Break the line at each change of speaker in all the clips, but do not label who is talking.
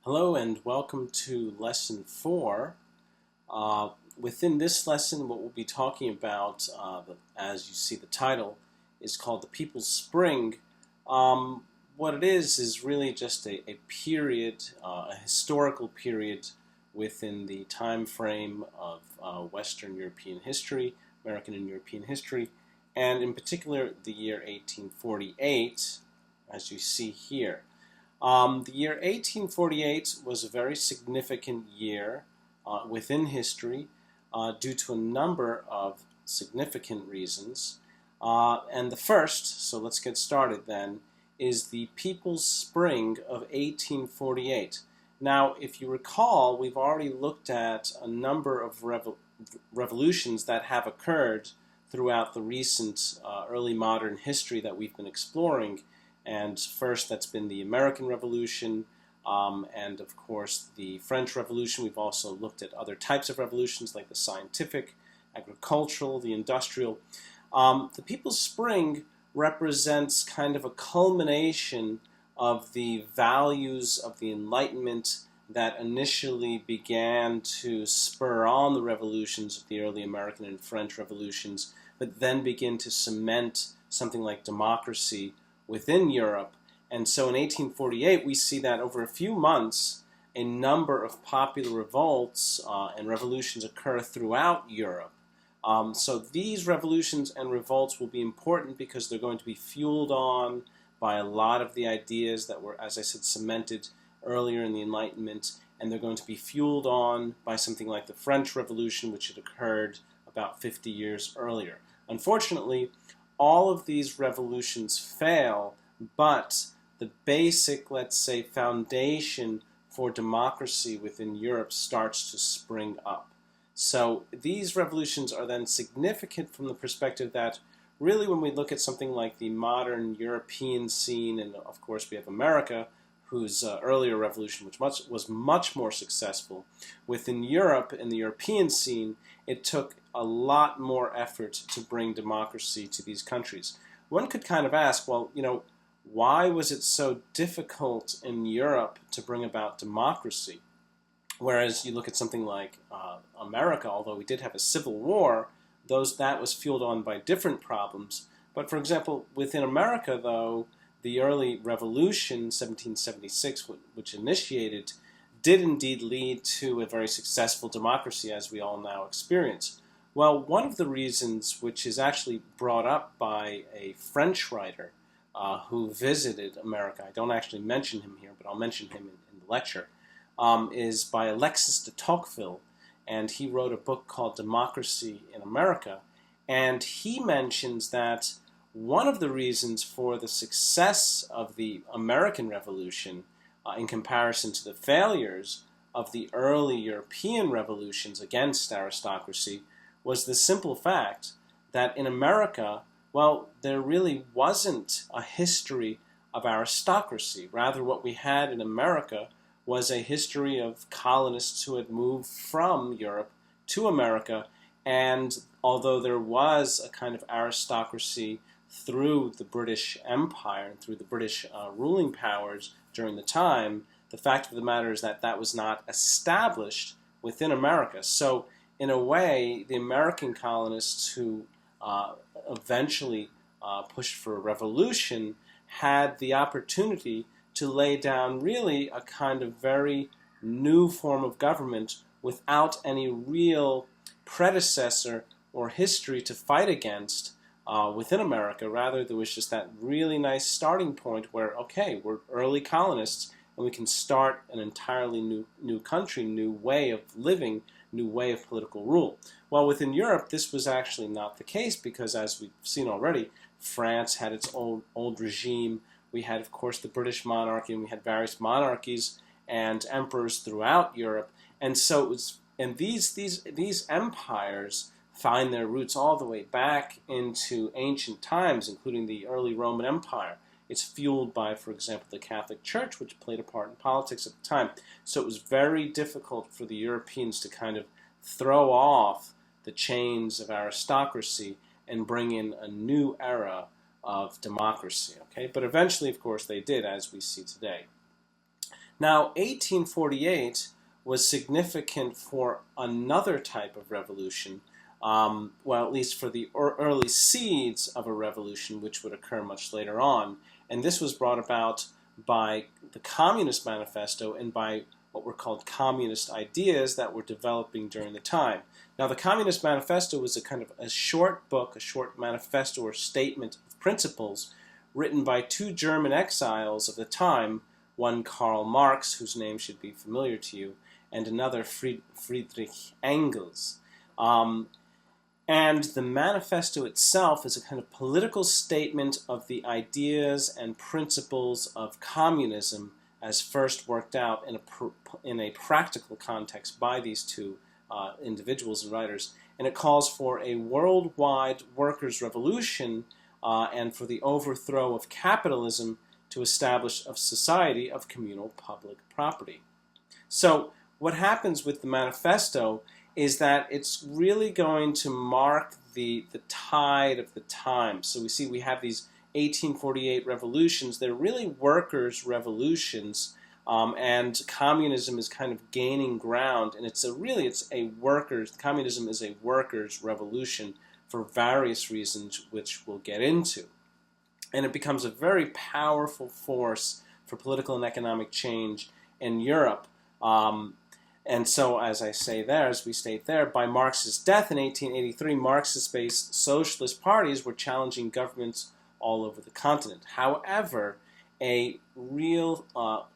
Hello and welcome to Lesson 4. Within this lesson, what we'll be talking about, as you see the title, is called The People's Spring. What it is really just a period, a historical period within the time frame of Western European history, American and European history, and in particular the year 1848, as you see here. The year 1848 was a very significant year within history due to a number of significant reasons. And the first, so let's get started then, is the People's Spring of 1848. Now, if you recall, we've already looked at a number of revolutions that have occurred throughout the recent early modern history that we've been exploring. And first, that's been the American Revolution, and of course the French Revolution. We've also looked at other types of revolutions like the scientific, agricultural, the industrial. The People's Spring represents kind of a culmination of the values of the Enlightenment that initially began to spur on the revolutions of the early American and French revolutions, but then begin to cement something like democracy within Europe. And so in 1848, we see that over a few months, a number of popular revolts and revolutions occur throughout Europe. So these revolutions and revolts will be important because they're going to be fueled on by a lot of the ideas that were, as I said, cemented earlier in the Enlightenment, and they're going to be fueled on by something like the French Revolution, which had occurred about 50 years earlier. Unfortunately, all of these revolutions fail, but the basic, let's say, foundation for democracy within Europe starts to spring up. So these revolutions are then significant from the perspective that really when we look at something like the modern European scene, and of course we have America, whose earlier revolution was much more successful. Within Europe, in the European scene, it took a lot more effort to bring democracy to these countries. One could kind of ask, well, why was it so difficult in Europe to bring about democracy? Whereas you look at something like America, although we did have a civil war, that was fueled on by different problems. But for example, within America, though, the early revolution, 1776, which initiated, did indeed lead to a very successful democracy, as we all now experience. Well, one of the reasons, which is actually brought up by a French writer who visited America, I don't actually mention him here, but I'll mention him in the lecture, is by Alexis de Tocqueville, and he wrote a book called Democracy in America, and he mentions that one of the reasons for the success of the American Revolution in comparison to the failures of the early European revolutions against aristocracy was the simple fact that in America, well, there really wasn't a history of aristocracy. Rather, what we had in America was a history of colonists who had moved from Europe to America, and although there was a kind of aristocracy through the British Empire and through the British ruling powers during the time, the fact of the matter is that that was not established within America. So in a way, the American colonists who eventually pushed for a revolution had the opportunity to lay down really a kind of very new form of government without any real predecessor or history to fight against within America. Rather, there was just that really nice starting point where, okay, we're early colonists and we can start an entirely new country, new way of living, new way of political rule. Well, within Europe, this was actually not the case because, as we've seen already, France had its old regime. We had, of course, the British monarchy, and we had various monarchies and emperors throughout Europe. And so it was, and these empires find their roots all the way back into ancient times, including the early Roman Empire. It's fueled by, for example, the Catholic Church, which played a part in politics at the time. So it was very difficult for the Europeans to kind of throw off the chains of aristocracy and bring in a new era of democracy. Okay, but eventually, of course, they did, as we see today. Now, 1848 was significant for another type of revolution, well, at least for the early seeds of a revolution, which would occur much later on. And this was brought about by the Communist Manifesto and by what were called communist ideas that were developing during the time. Now, the Communist Manifesto was a kind of a short book, a short manifesto or statement of principles written by two German exiles of the time, one Karl Marx, whose name should be familiar to you, and another Friedrich Engels. And the manifesto itself is a kind of political statement of the ideas and principles of communism as first worked out in a practical context by these two individuals and writers. And it calls for a worldwide workers' revolution and for the overthrow of capitalism to establish a society of communal public property. So what happens with the manifesto is that it's really going to mark the tide of the time. So we have these 1848 revolutions. They're really workers' revolutions, and communism is kind of gaining ground. And communism is a workers' revolution for various reasons, which we'll get into. And it becomes a very powerful force for political and economic change in Europe. And so, as I say there, as we state there, by Marx's death in 1883, Marxist-based socialist parties were challenging governments all over the continent. However, a real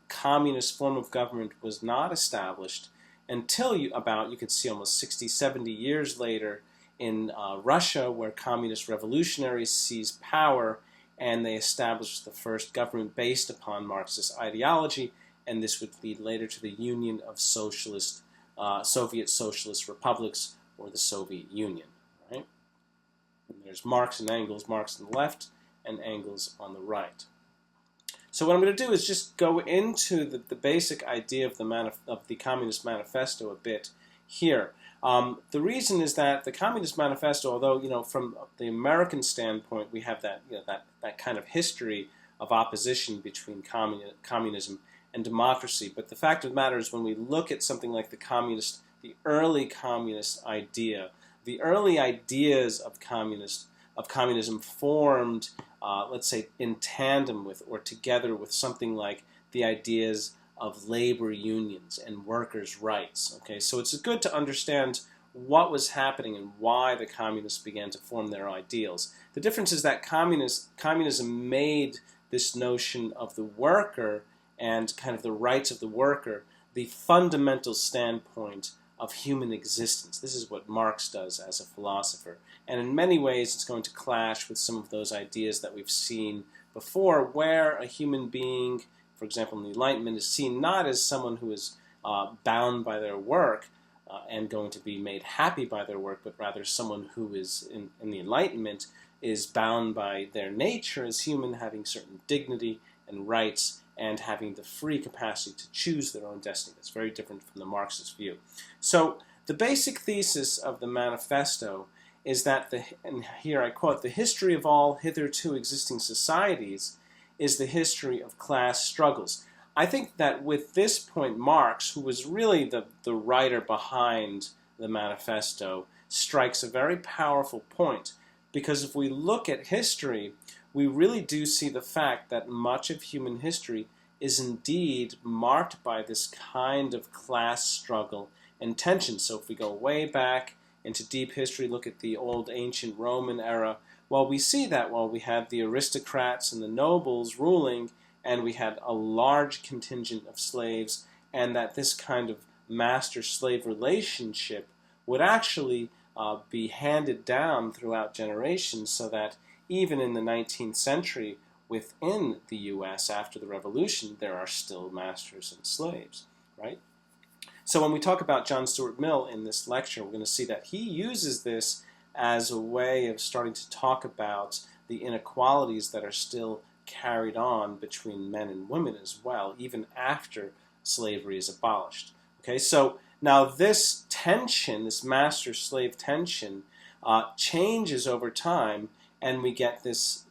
communist form of government was not established until you could see almost 60, 70 years later in Russia, where communist revolutionaries seized power and they established the first government based upon Marxist ideology, and this would lead later to the Union of Soviet Socialist Republics, or the Soviet Union. Right? And there's Marx and Engels, Marx on the left and Engels on the right. So what I'm going to do is just go into the basic idea of the Communist Manifesto a bit here. The reason is that the Communist Manifesto, although from the American standpoint we have that kind of history of opposition between communism and democracy, but the fact of the matter is when we look at something like the early communist idea, the early ideas of communism formed, let's say, in tandem with or together with something like the ideas of labor unions and workers' rights. Okay, so it's good to understand what was happening and why the communists began to form their ideals. The difference is that communism made this notion of the worker and kind of the rights of the worker the fundamental standpoint of human existence. This is what Marx does as a philosopher. And in many ways it's going to clash with some of those ideas that we've seen before, where a human being, for example in the Enlightenment, is seen not as someone who is bound by their work and going to be made happy by their work, but rather someone who is, in the Enlightenment, is bound by their nature as human, having certain dignity and rights, and having the free capacity to choose their own destiny. That's very different from the Marxist view. So the basic thesis of the manifesto is that, and here I quote, "The history of all hitherto existing societies is the history of class struggles." I think that with this point, Marx, who was really the writer behind the manifesto, strikes a very powerful point, because if we look at history, we really do see the fact that much of human history is indeed marked by this kind of class struggle and tension. So if we go way back into deep history, look at the old ancient Roman era, well, we see that while we had the aristocrats and the nobles ruling, and we had a large contingent of slaves, and that this kind of master-slave relationship would actually be handed down throughout generations, so that even in the 19th century, within the U.S. after the Revolution, there are still masters and slaves, right? So when we talk about John Stuart Mill in this lecture, we're going to see that he uses this as a way of starting to talk about the inequalities that are still carried on between men and women as well, even after slavery is abolished. Okay, so now this tension, this master-slave tension, changes over time, and we get this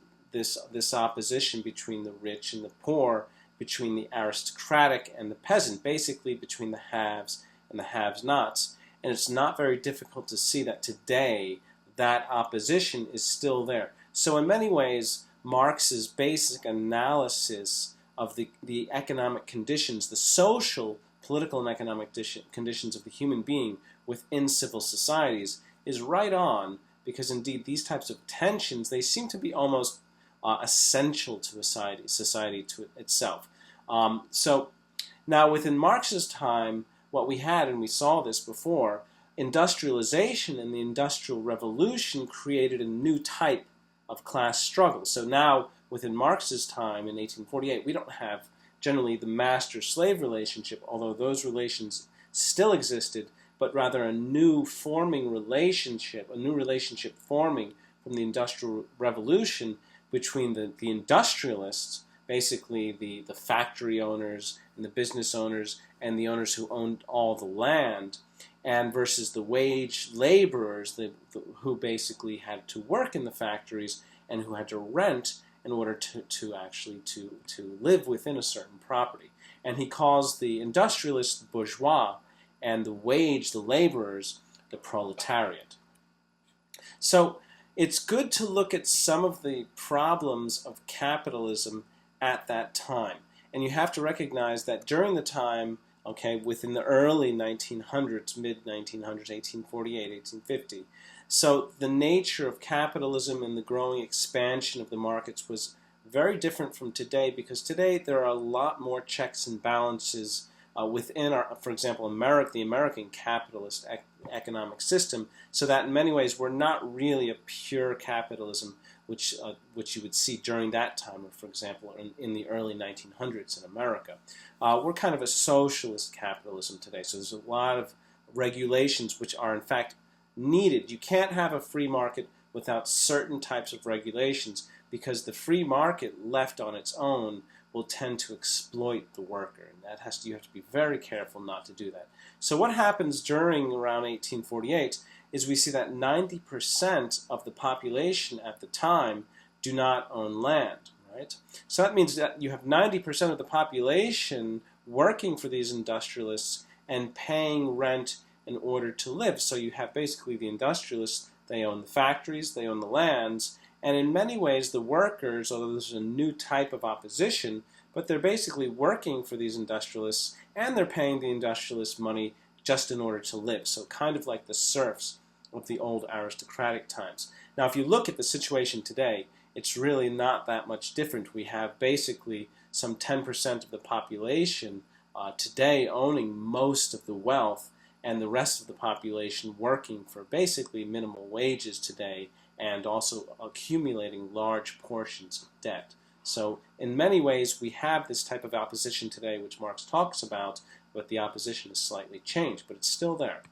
opposition between the rich and the poor between the aristocratic and the peasant, basically between the haves and the have-nots. And it's not very difficult to see that today that opposition is still there. So in many ways, Marx's basic analysis of the economic conditions, the social, political, and economic conditions of the human being within civil societies is right on, because indeed these types of tensions, they seem to be almost essential to society to itself. So now within Marx's time, what we had, and we saw this before, industrialization and the Industrial Revolution created a new type of class struggle. So now within Marx's time in 1848, we don't have generally the master-slave relationship, although those relations still existed, but rather a new relationship forming from the Industrial Revolution between the industrialists, basically the factory owners and the business owners and the owners who owned all the land, and versus the wage laborers who basically had to work in the factories and who had to rent in order to actually live within a certain property. And he calls the industrialists the bourgeois and the laborers, the proletariat. So it's good to look at some of the problems of capitalism at that time. And you have to recognize that during the time, within the early 1900s, mid-1900s, 1848, 1850, so the nature of capitalism and the growing expansion of the markets was very different from today, because today there are a lot more checks and balances within for example, the American capitalist economic system, so that in many ways we're not really a pure capitalism, which you would see during that time, or for example, in the early 1900s in America. We're kind of a socialist capitalism today, so there's a lot of regulations which are in fact needed. You can't have a free market without certain types of regulations, because the free market left on its own will tend to exploit the worker, and you have to be very careful not to do that. So what happens during around 1848 is we see that 90% of the population at the time do not own land, right? So that means that you have 90% of the population working for these industrialists and paying rent in order to live. So you have basically the industrialists, they own the factories, they own the lands, and in many ways the workers, although this is a new type of opposition, but they're basically working for these industrialists, and they're paying the industrialists money just in order to live. So kind of like the serfs of the old aristocratic times. Now if you look at the situation today, it's really not that much different. We have basically some 10% of the population today owning most of the wealth, and the rest of the population working for basically minimal wages today, and also accumulating large portions of debt. So in many ways we have this type of opposition today which Marx talks about, but the opposition is slightly changed, but it's still there.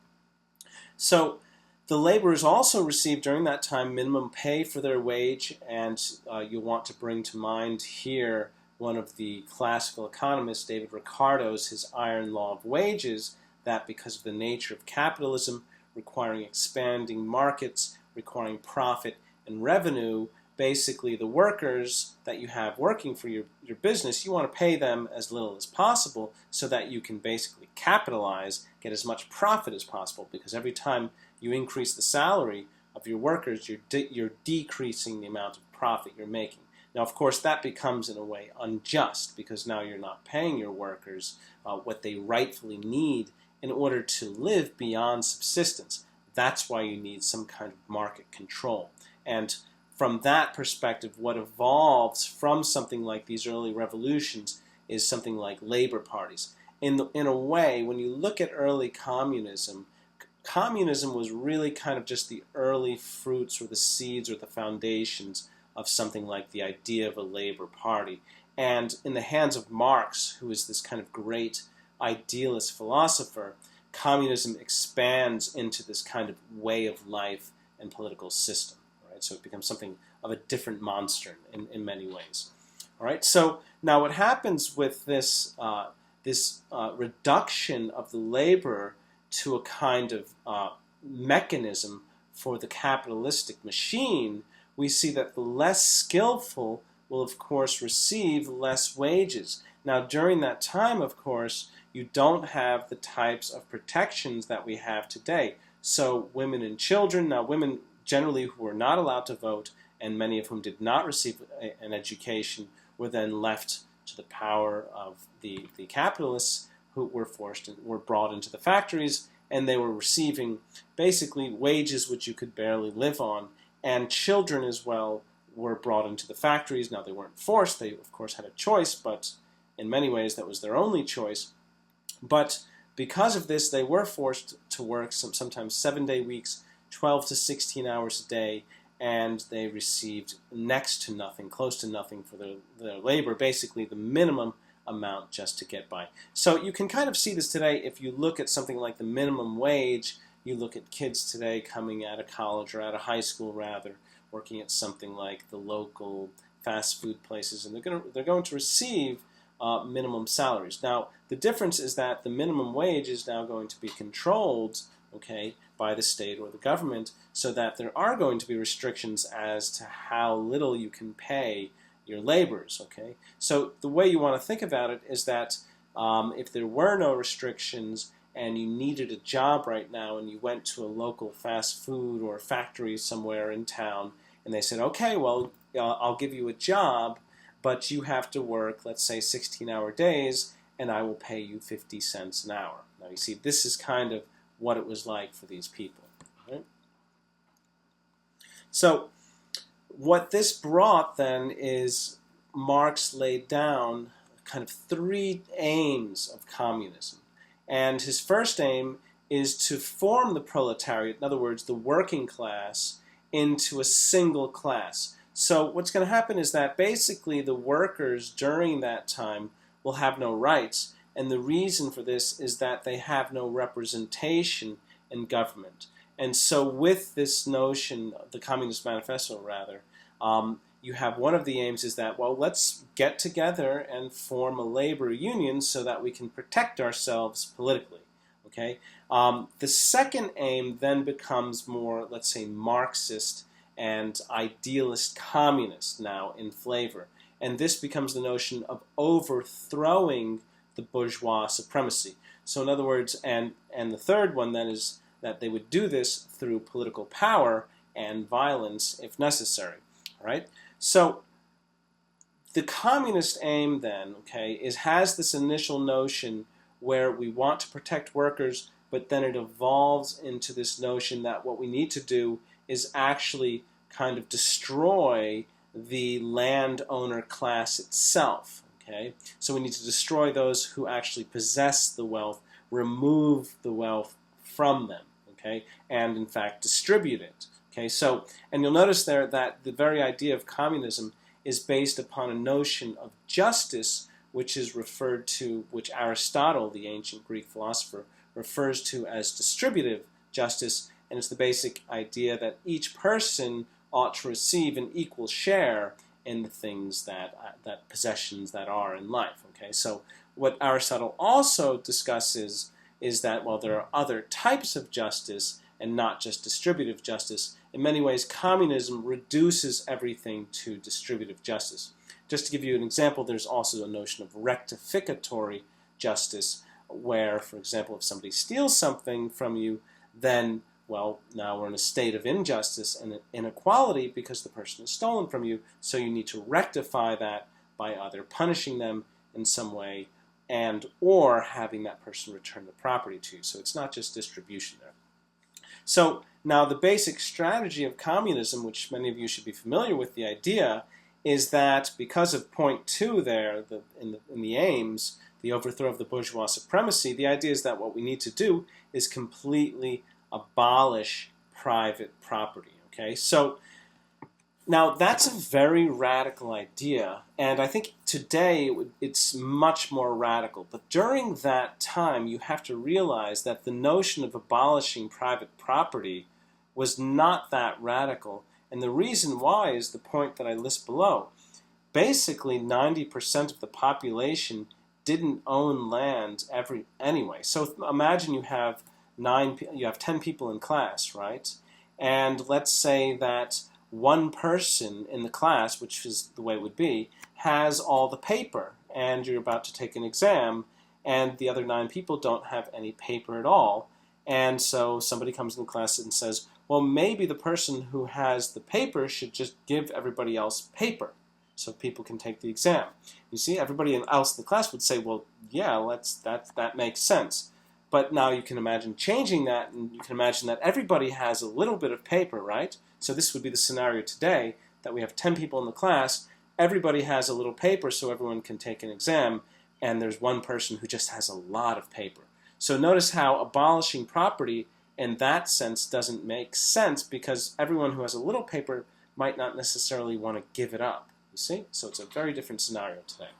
So the laborers also received during that time minimum pay for their wage, and you'll want to bring to mind here one of the classical economists, David Ricardo's, his iron law of wages, that because of the nature of capitalism, requiring expanding markets, requiring profit and revenue, basically the workers that you have working for your business, you want to pay them as little as possible so that you can basically capitalize, get as much profit as possible, because every time you increase the salary of your workers, you're decreasing the amount of profit you're making. Now, of course, that becomes in a way unjust, because now you're not paying your workers what they rightfully need in order to live beyond subsistence. That's why you need some kind of market control. And from that perspective, what evolves from something like these early revolutions is something like labor parties. In a way, when you look at early communism, communism was really kind of just the early fruits or the seeds or the foundations of something like the idea of a labor party. And in the hands of Marx, who is this kind of great idealist philosopher, communism expands into this kind of way of life and political system. Right? So it becomes something of a different monster in many ways. All right. So now what happens with this reduction of the labor to a kind of mechanism for the capitalistic machine, we see that the less skillful will, of course, receive less wages. Now, during that time, of course, you don't have the types of protections that we have today. So women and children, now women generally who were not allowed to vote, and many of whom did not receive an education, were then left to the power of the capitalists, who were brought into the factories, and they were receiving basically wages which you could barely live on. And children as well were brought into the factories. Now, they weren't forced. They, of course, had a choice, but in many ways that was their only choice. But because of this, they were forced to work sometimes 7-day weeks, 12 to 16 hours a day, and they received next to nothing, close to nothing for their labor, basically the minimum amount just to get by. So you can kind of see this today if you look at something like the minimum wage. You look at kids today coming out of college, or out of high school rather, working at something like the local fast food places, and they're going to receive minimum salaries. Now, the difference is that the minimum wage is now going to be controlled, okay, by the state or the government, so that there are going to be restrictions as to how little you can pay your laborers, okay? So the way you want to think about it is that if there were no restrictions and you needed a job right now and you went to a local fast food or factory somewhere in town and they said, okay, well, I'll give you a job, but you have to work, let's say, 16-hour days, and I will pay you 50 cents an hour. Now, you see, this is kind of what it was like for these people. Right? So what this brought then is Marx laid down kind of 3 aims of communism. And his first aim is to form the proletariat, in other words, the working class, into a single class. So what's going to happen is that basically the workers during that time will have no rights, and the reason for this is that they have no representation in government. And so with this notion, the Communist Manifesto rather, you have one of the aims is that, well, let's get together and form a labor union so that we can protect ourselves politically. Okay? The second aim then becomes more, let's say, Marxist and idealist communist now in flavor. And this becomes the notion of overthrowing the bourgeois supremacy. So in other words, and the third one then is that they would do this through political power and violence if necessary. All right? So the communist aim then, okay, has this initial notion where we want to protect workers, but then it evolves into this notion that what we need to do is actually kind of destroy the landowner class itself. Okay? So we need to destroy those who actually possess the wealth, remove the wealth from them, okay, and in fact distribute it. Okay, so, and you'll notice there that the very idea of communism is based upon a notion of justice, which is referred to, which Aristotle, the ancient Greek philosopher, refers to as distributive justice, and it's the basic idea that each person ought to receive an equal share in the things that possessions that are in life. Okay, so what Aristotle also discusses is that while there are other types of justice and not just distributive justice, in many ways communism reduces everything to distributive justice. Just to give you an example, there's also a notion of rectificatory justice, where, for example, if somebody steals something from you, then, well, now we're in a state of injustice and inequality because the person has stolen from you, so you need to rectify that by either punishing them in some way and or having that person return the property to you. So it's not just distribution there. So now the basic strategy of communism, which many of you should be familiar with the idea, is that because of point 2 there, in the aims, the overthrow of the bourgeois supremacy, the idea is that what we need to do is completely abolish private property. Okay, so now that's a very radical idea, and I think today it's much more radical. But during that time, you have to realize that the notion of abolishing private property was not that radical, and the reason why is the point that I list below. Basically, 90% of the population didn't own land anyway. So imagine you have 10 people in class, right? And let's say that one person in the class, which is the way it would be, has all the paper and you're about to take an exam, and the other 9 people don't have any paper at all. And so somebody comes in the class and says, well, maybe the person who has the paper should just give everybody else paper so people can take the exam. You see, everybody else in the class would say, well, yeah, that makes sense. But now you can imagine changing that, and you can imagine that everybody has a little bit of paper, right? So this would be the scenario today, that we have 10 people in the class, everybody has a little paper so everyone can take an exam, and there's one person who just has a lot of paper. So notice how abolishing property in that sense doesn't make sense, because everyone who has a little paper might not necessarily want to give it up. You see? So it's a very different scenario today.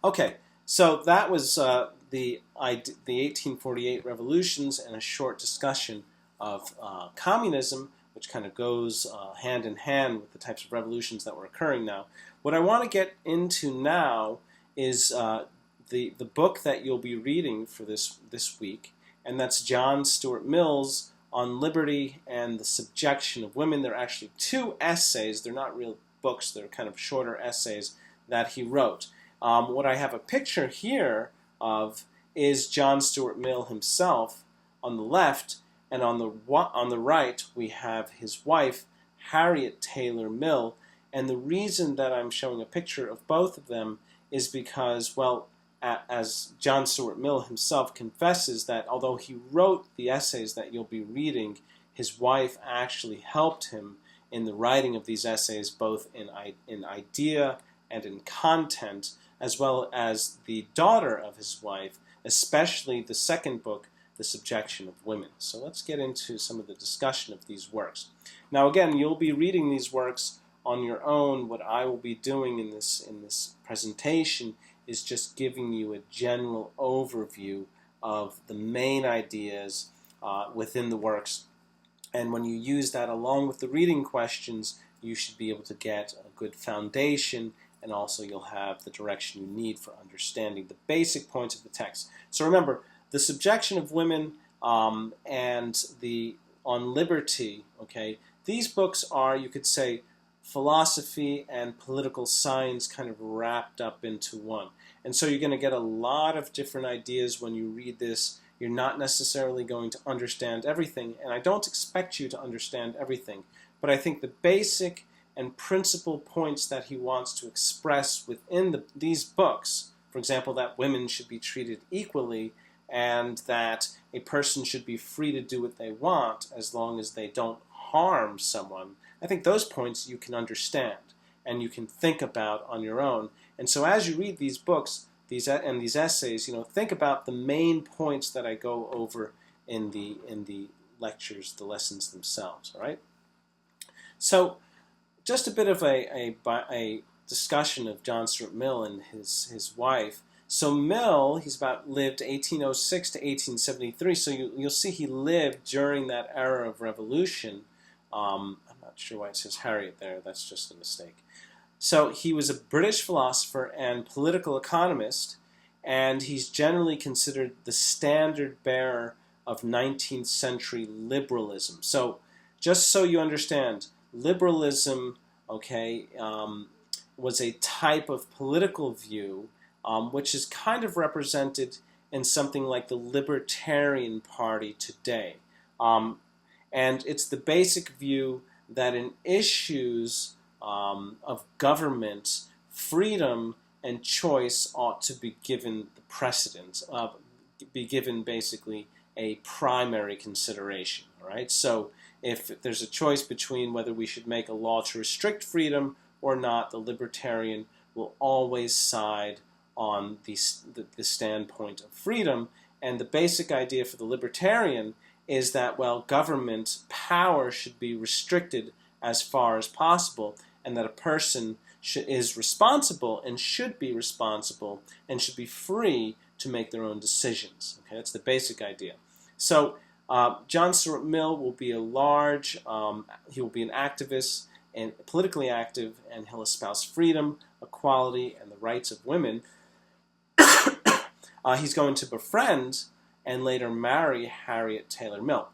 Okay, so that was the 1848 revolutions and a short discussion of communism, which kind of goes hand in hand with the types of revolutions that were occurring now. What I want to get into now is the book that you'll be reading for this week, and that's John Stuart Mill's On Liberty and the Subjection of Women. They're actually 2 essays. They're not real books. They're kind of shorter essays that he wrote. What I have a picture here of is John Stuart Mill himself on the left, and on the right we have his wife, Harriet Taylor Mill. And the reason that I'm showing a picture of both of them is because, well, as John Stuart Mill himself confesses, that although he wrote the essays that you'll be reading, his wife actually helped him in the writing of these essays, both in idea and in content, as well as the daughter of his wife, especially the second book, The Subjection of Women. So let's get into some of the discussion of these works. Now again, you'll be reading these works on your own. What I will be doing in this presentation is just giving you a general overview of the main ideas within the works. And when you use that along with the reading questions, you should be able to get a good foundation, and also you'll have the direction you need for understanding the basic points of the text. So remember, The Subjection of Women and the On Liberty, okay, these books are, you could say, philosophy and political science kind of wrapped up into one. And so you're going to get a lot of different ideas when you read this. You're not necessarily going to understand everything, and I don't expect you to understand everything, but I think the basic and principal points that he wants to express within these books, for example, that women should be treated equally, and that a person should be free to do what they want as long as they don't harm someone, I think those points you can understand and you can think about on your own. And so as you read these books these essays, think about the main points that I go over in the lectures, the lessons themselves. All right. So just a bit of a discussion of John Stuart Mill and his wife. So Mill, lived 1806 to 1873. So you'll see he lived during that era of revolution. I'm not sure why it says Harriet there. That's just a mistake. So he was a British philosopher and political economist, and he's generally considered the standard bearer of 19th century liberalism. So just so you understand, liberalism, okay, was a type of political view which is kind of represented in something like the Libertarian Party today. And it's the basic view that in issues of government, freedom and choice ought to be given the precedence, be given basically a primary consideration. All right? So if there's a choice between whether we should make a law to restrict freedom or not, the libertarian will always side on the standpoint of freedom. And the basic idea for the libertarian is that, well, government power should be restricted as far as possible, and that a person is responsible and should be responsible and should be free to make their own decisions. Okay, that's the basic idea. So John Stuart Mill will be he will be an activist and politically active, and he'll espouse freedom, equality, and the rights of women. He's going to befriend and later marry Harriet Taylor Mill.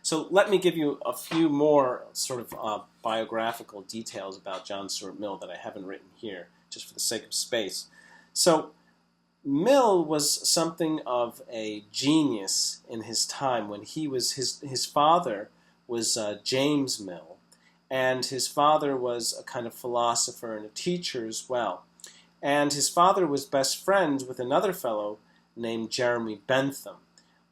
So let me give you a few more sort of biographical details about John Stuart Mill that I haven't written here. just for the sake of space. So Mill was something of a genius in his time when he was, his father was James Mill, and his father was a kind of philosopher and a teacher as well. And his father was best friends with another fellow named Jeremy Bentham.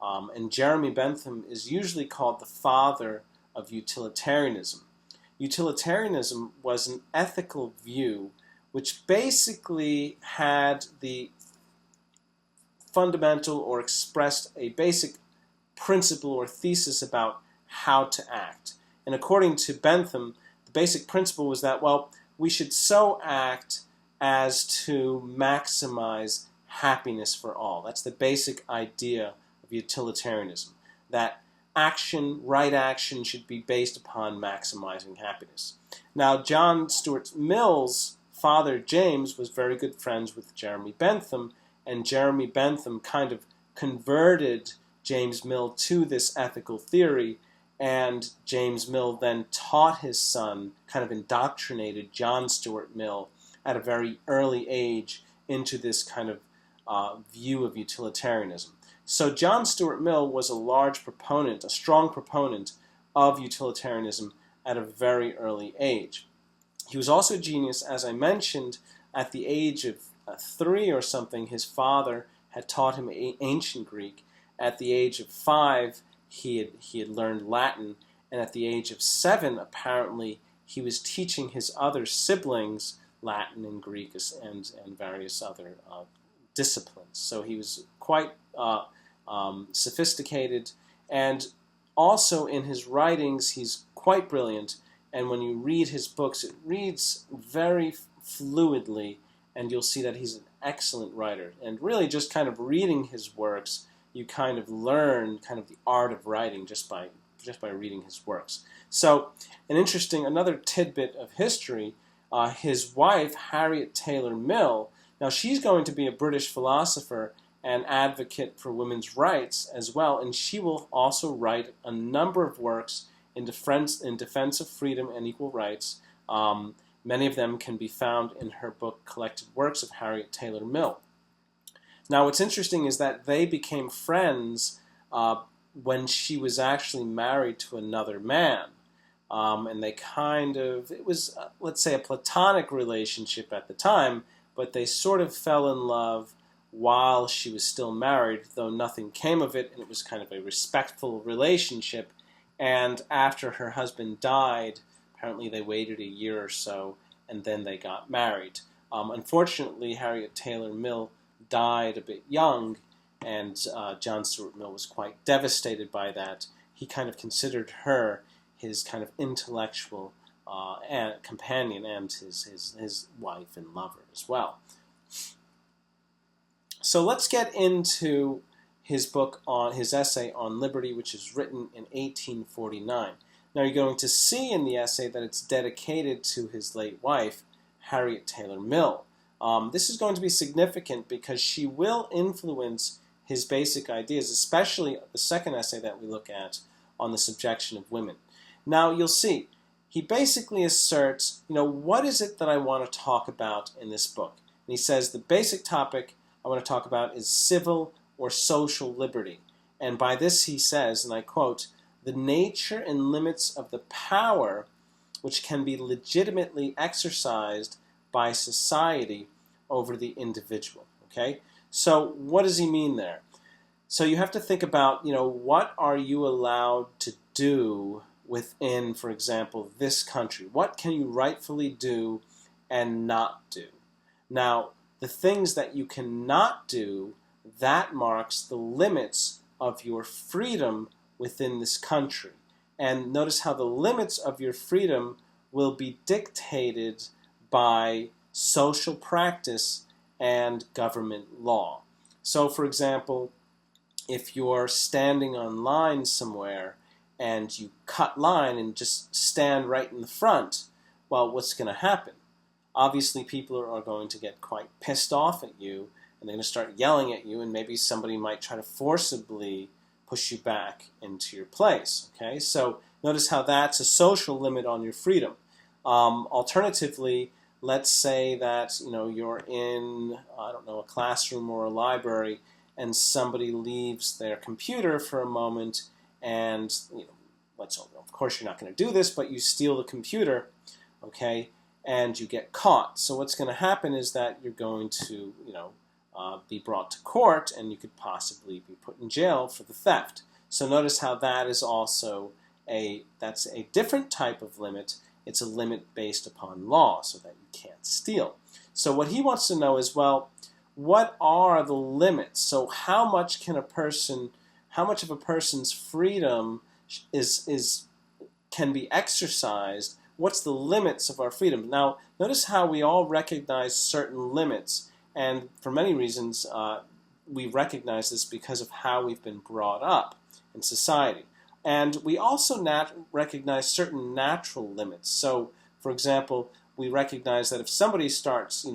And Jeremy Bentham is usually called the father of utilitarianism. Utilitarianism was an ethical view which basically had the fundamental or expressed a basic principle or thesis about how to act. And according to Bentham, the basic principle was that, well, we should so act as to maximize happiness for all. That's the basic idea of utilitarianism, that action, right action, should be based upon maximizing happiness. Now, John Stuart Mill's father, James, was very good friends with Jeremy Bentham, and Jeremy Bentham kind of converted James Mill to this ethical theory, and James Mill then taught his son, kind of indoctrinated John Stuart Mill at a very early age into this kind of view of utilitarianism. So John Stuart Mill was a large proponent, a strong proponent of utilitarianism at a very early age. He was also a genius, as I mentioned, at the age of 3 or something, his father had taught him ancient Greek. At the age of 5, he had learned Latin, and at the age of 7, apparently, he was teaching his other siblings Latin and Greek and various other disciplines. So he was quite sophisticated, and also in his writings, he's quite brilliant. And when you read his books, it reads very fluidly, and you'll see that he's an excellent writer. And really, just kind of reading his works, you kind of learn kind of the art of writing just by reading his works. So, another tidbit of history, his wife, Harriet Taylor Mill, now she's going to be a British philosopher and advocate for women's rights as well, and she will also write a number of works in defense of freedom and equal rights. Many of them can be found in her book, Collected Works of Harriet Taylor Mill. Now, what's interesting is that they became friends when she was actually married to another man. And they it was, let's say, a platonic relationship at the time, but they sort of fell in love while she was still married, though nothing came of it, and it was kind of a respectful relationship. And after her husband died, apparently they waited a year or so, and then they got married. Unfortunately, Harriet Taylor Mill died a bit young, and John Stuart Mill was quite devastated by that. He kind of considered her his kind of intellectual companion and his wife and lover as well. So let's get into his book his essay on liberty, which is written in 1849. Now you're going to see in the essay that it's dedicated to his late wife, Harriet Taylor Mill. This is going to be significant because she will influence his basic ideas, especially the second essay that we look at on the subjection of women. Now you'll see, he basically asserts, what is it that I want to talk about in this book? And he says the basic topic I want to talk about is civil or social liberty. And by this he says, and I quote, the nature and limits of the power which can be legitimately exercised by society over the individual. Okay? So what does he mean there? So you have to think about, what are you allowed to do within, for example, this country? What can you rightfully do and not do? Now, the things that you cannot do, that marks the limits of your freedom within this country. And notice how the limits of your freedom will be dictated by social practice and government law. So, for example, if you're standing on line somewhere and you cut line and just stand right in the front, well, what's going to happen? Obviously, people are going to get quite pissed off at you, and they're going to start yelling at you, and maybe somebody might try to forcibly push you back into your place. Okay, so notice how that's a social limit on your freedom. Alternatively, let's say that you're in, I don't know, a classroom or a library, and somebody leaves their computer for a moment, and of course you're not going to do this, but you steal the computer, okay, and you get caught. So what's going to happen is that you're going to be brought to court, and you could possibly be put in jail for the theft. So notice how that is also that's a different type of limit. It's a limit based upon law, so that you can't steal. So what he wants to know is, well, what are the limits? So how much of a person's freedom can be exercised? What's the limits of our freedom? Now, notice how we all recognize certain limits, and for many reasons, we recognize this because of how we've been brought up in society. And we also recognize certain natural limits. So, for example, we recognize that if somebody starts,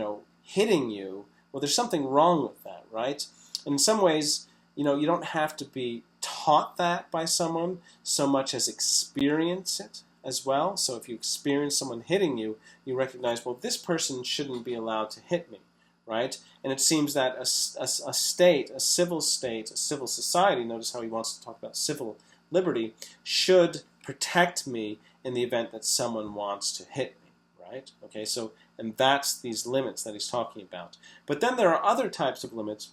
hitting you, well, there's something wrong with that, right? And in some ways, you don't have to be taught that by someone so much as experience it as well. So if you experience someone hitting you, you recognize, well, this person shouldn't be allowed to hit me, right? And it seems that a civil society, notice how he wants to talk about civil liberty, should protect me in the event that someone wants to hit me, right? Okay, so, and that's these limits that he's talking about. But then there are other types of limits,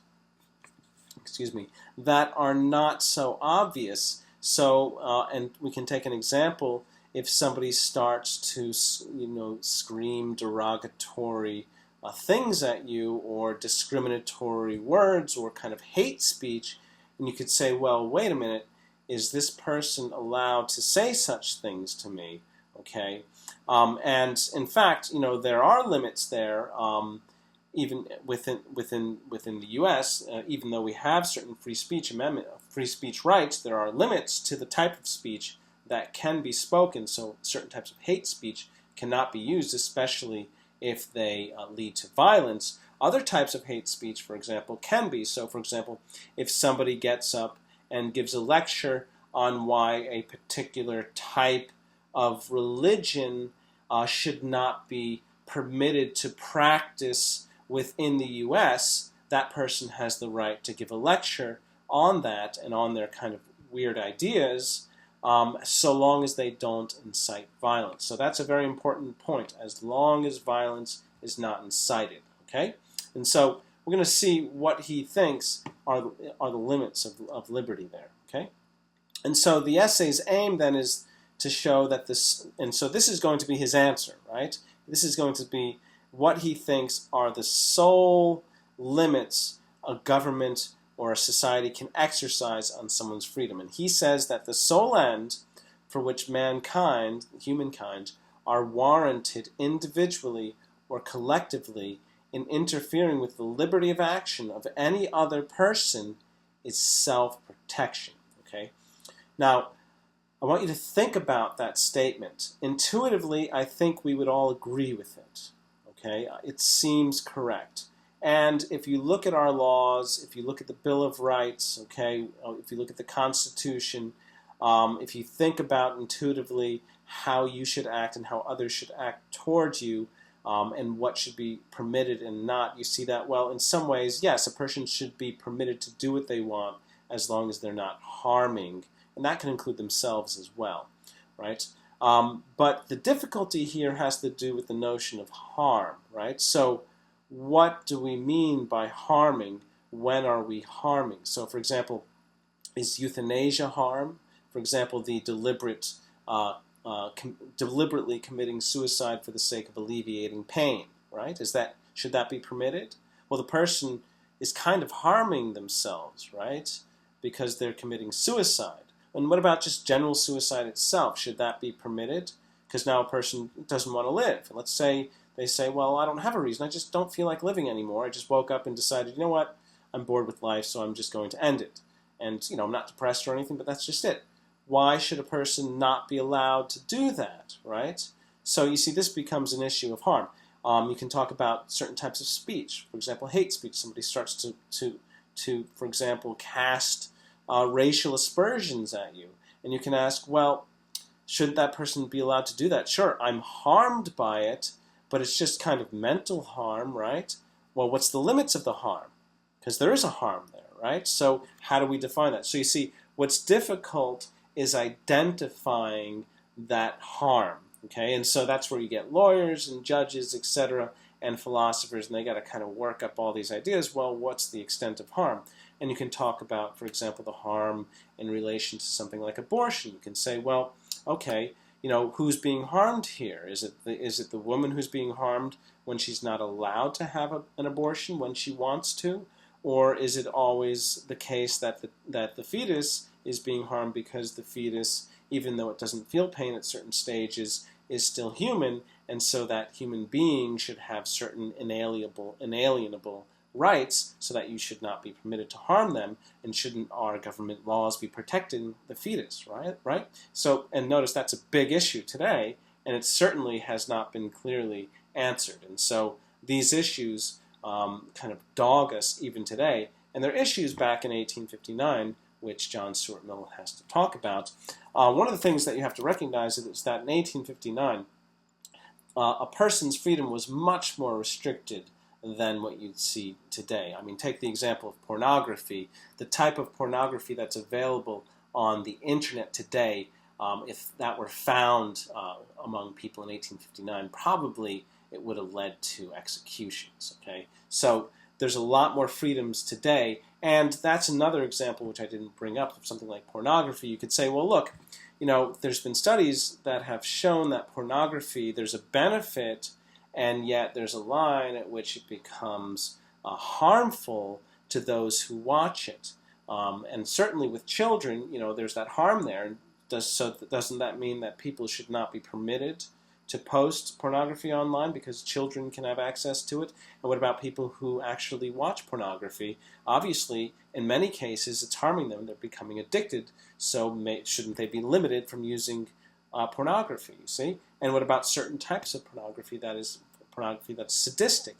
that are not so obvious. So, and we can take an example. If somebody starts to, scream derogatory things at you, or discriminatory words, or kind of hate speech, and you could say, well, wait a minute, is this person allowed to say such things to me? Okay, and in fact, there are limits there, even within the U.S. Even though we have certain free speech rights, there are limits to the type of speech that can be spoken. So certain types of hate speech cannot be used, especially if they lead to violence. Other types of hate speech, for example, can be. So, for example, if somebody gets up and gives a lecture on why a particular type of religion should not be permitted to practice within the U.S., that person has the right to give a lecture on that and on their kind of weird ideas, so long as they don't incite violence. So that's a very important point, as long as violence is not incited, okay? And so we're going to see what he thinks are the limits of liberty there, okay? And so the essay's aim then is to show that this, and so this is going to be his answer, right? This is going to be what he thinks are the sole limits a government or a society can exercise on someone's freedom. And he says that the sole end for which mankind, humankind, are warranted individually or collectively in interfering with the liberty of action of any other person is self-protection. Okay? Now, I want you to think about that statement. Intuitively, I think we would all agree with it. Okay? It seems correct. And if you look at our laws, if you look at the Bill of Rights, okay, if you look at the Constitution, if you think about intuitively how you should act and how others should act towards you, and what should be permitted and not, you see that, well, in some ways, yes, a person should be permitted to do what they want as long as they're not harming, and that can include themselves as well, right? But the difficulty here has to do with the notion of harm, right? So what do we mean by harming? When are we harming? So, for example, is euthanasia harm? For example, the deliberately committing suicide for the sake of alleviating pain, right? Should that be permitted? Well, the person is kind of harming themselves, right? Because they're committing suicide. And what about just general suicide itself? Should that be permitted? Because now a person doesn't want to live. Let's say they say, well, I don't have a reason. I just don't feel like living anymore. I just woke up and decided, you know what? I'm bored with life, so I'm just going to end it. And, I'm not depressed or anything, but that's just it. Why should a person not be allowed to do that, right? So you see, this becomes an issue of harm. You can talk about certain types of speech. For example, hate speech. Somebody starts to for example, cast racial aspersions at you. And you can ask, well, shouldn't that person be allowed to do that? Sure, I'm harmed by it, but it's just kind of mental harm, right? Well, what's the limits of the harm? Because there is a harm there, right? So how do we define that? So you see, what's difficult is identifying that harm, okay? And so that's where you get lawyers and judges, etc., and philosophers, and they got to kind of work up all these ideas. Well, what's the extent of harm? And you can talk about, for example, the harm in relation to something like abortion. You can say, well, okay, who's being harmed here? Is it the woman who's being harmed when she's not allowed to have an abortion when she wants to? Or is it always the case that the fetus is being harmed because the fetus, even though it doesn't feel pain at certain stages, is still human, and so that human being should have certain inalienable rights, so that you should not be permitted to harm them, and shouldn't our government laws be protecting the fetus, right? So, and notice that's a big issue today, and it certainly has not been clearly answered. And so these issues kind of dog us even today, and they're issues back in 1859, which John Stuart Mill has to talk about. One of the things that you have to recognize is that in 1859, a person's freedom was much more restricted than what you'd see today. I mean, take the example of pornography. The type of pornography that's available on the internet today, if that were found among people in 1859, probably it would have led to executions, okay? So there's a lot more freedoms today, and that's another example which I didn't bring up of something like pornography. You could say, well, look, there's been studies that have shown that pornography, there's a benefit, and yet there's a line at which it becomes harmful to those who watch it. And certainly with children, there's that harm there. Doesn't that mean that people should not be permitted to post pornography online because children can have access to it? And what about people who actually watch pornography? Obviously, in many cases, it's harming them. They're becoming addicted. So shouldn't they be limited from using pornography, you see? And what about certain types of pornography, that is pornography that's sadistic?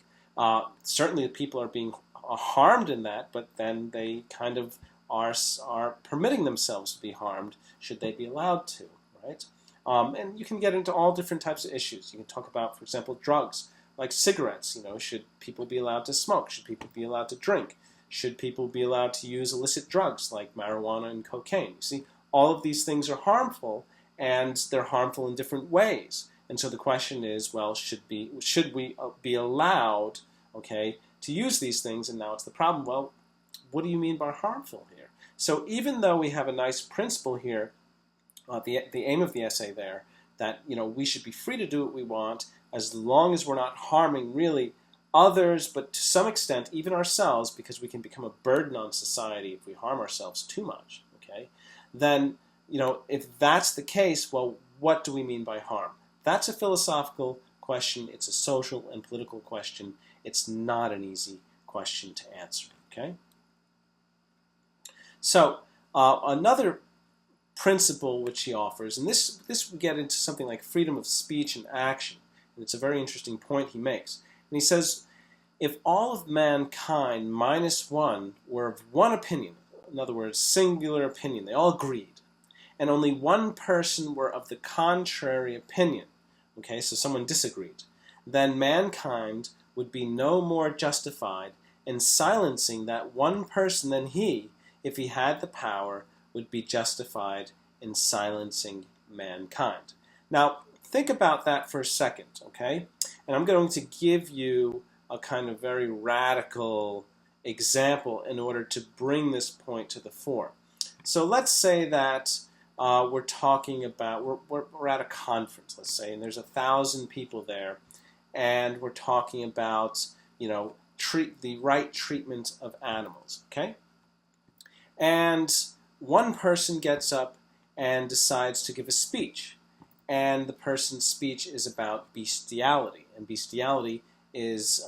Certainly people are being harmed in that, but then they kind of are permitting themselves to be harmed, should they be allowed to, right? And you can get into all different types of issues. You can talk about, for example, drugs, like cigarettes. Should people be allowed to smoke? Should people be allowed to drink? Should people be allowed to use illicit drugs like marijuana and cocaine? You see, all of these things are harmful, and they're harmful in different ways. And so the question is, well, should we be allowed, okay, to use these things? And now it's the problem. Well, what do you mean by harmful here? So even though we have a nice principle here, the aim of the essay there, that we should be free to do what we want as long as we're not harming really others, but to some extent even ourselves, because we can become a burden on society if we harm ourselves too much. Okay, then if that's the case, well, what do we mean by harm? That's a philosophical question. It's a social and political question. It's not an easy question to answer. Okay. So another principle which he offers, and this we get into something like freedom of speech and action, and it's a very interesting point he makes. And he says, if all of mankind minus one were of one opinion, in other words, singular opinion, they all agreed, and only one person were of the contrary opinion, okay, so someone disagreed, then mankind would be no more justified in silencing that one person than he, if he had the power, would be justified in silencing mankind. Now, think about that for a second, okay? And I'm going to give you a kind of very radical example in order to bring this point to the fore. So let's say that we're talking about, we're at a conference, let's say, and there's 1,000 people there, and we're talking about, the right treatment of animals, okay? And one person gets up and decides to give a speech, and the person's speech is about bestiality, and bestiality is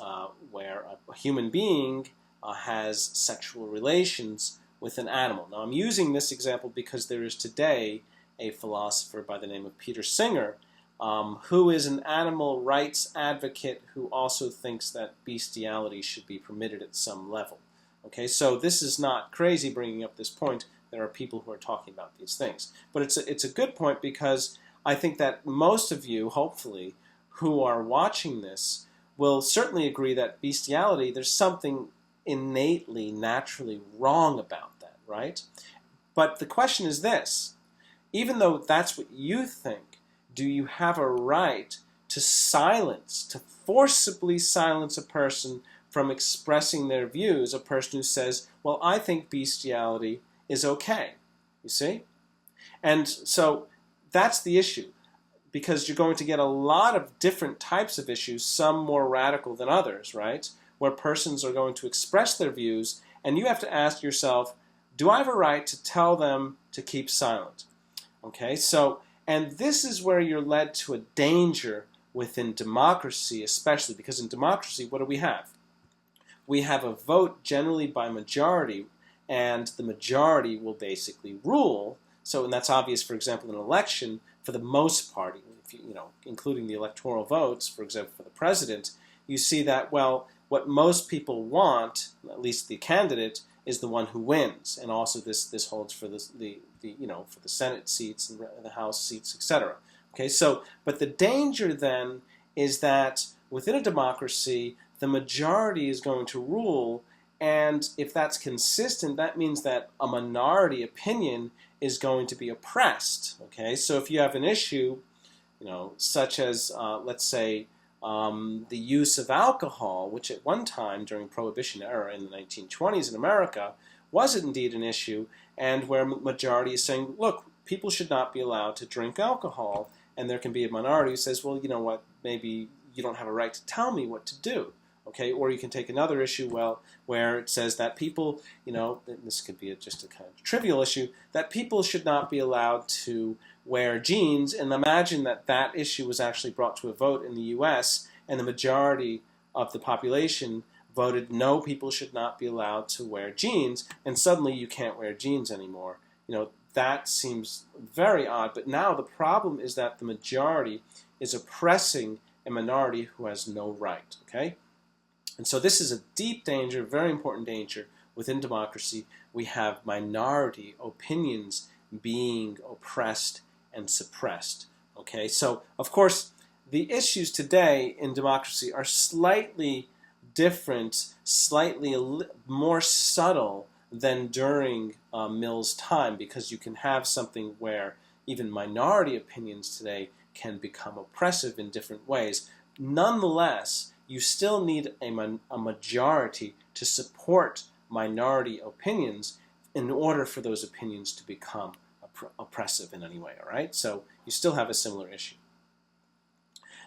where a human being has sexual relations with an animal. Now, I'm using this example because there is today a philosopher by the name of Peter Singer, who is an animal rights advocate who also thinks that bestiality should be permitted at some level. Okay, so this is not crazy bringing up this point. There are people who are talking about these things. But it's a good point, because I think that most of you, hopefully, who are watching this will certainly agree that bestiality, there's something innately, naturally wrong about that, right? But the question is this: even though that's what you think, do you have a right to silence, to forcibly silence a person from expressing their views, a person who says, well, I think bestiality is okay, you see? And so that's the issue, because you're going to get a lot of different types of issues, some more radical than others, right? Where persons are going to express their views, and you have to ask yourself, do I have a right to tell them to keep silent? Okay, so, and this is where you're led to a danger within democracy, especially because in democracy, what do we have? We have a vote generally by majority, and the majority will basically rule. So, and that's obvious, for example, in an election, for the most part, if you know, including the electoral votes, for example, for the president, you see that, well, what most people want, at least the candidate, is the one who wins. And also this holds for the for the Senate seats and the House seats, etc. Okay, so, but the danger then is that within a democracy, the majority is going to rule, and if that's consistent, that means that a minority opinion is going to be oppressed. Okay, so if you have an issue, such as let's say the use of alcohol, which at one time during Prohibition era in the 1920s in America was indeed an issue, and where majority is saying, look, people should not be allowed to drink alcohol, and there can be a minority who says, well, you know what, maybe you don't have a right to tell me what to do. Okay, or you can take another issue, where it says that people, this could be just a kind of trivial issue, that people should not be allowed to wear jeans, and imagine that that issue was actually brought to a vote in the U.S., and the majority of the population voted no, people should not be allowed to wear jeans, and suddenly you can't wear jeans anymore. That seems very odd, but now the problem is that the majority is oppressing a minority who has no right, okay? And so this is a deep danger, very important danger within democracy. We have minority opinions being oppressed and suppressed. Okay, so of course the issues today in democracy are slightly different, slightly more subtle than during Mill's time, because you can have something where even minority opinions today can become oppressive in different ways. Nonetheless, you still need a majority to support minority opinions in order for those opinions to become oppressive in any way, all right? So you still have a similar issue.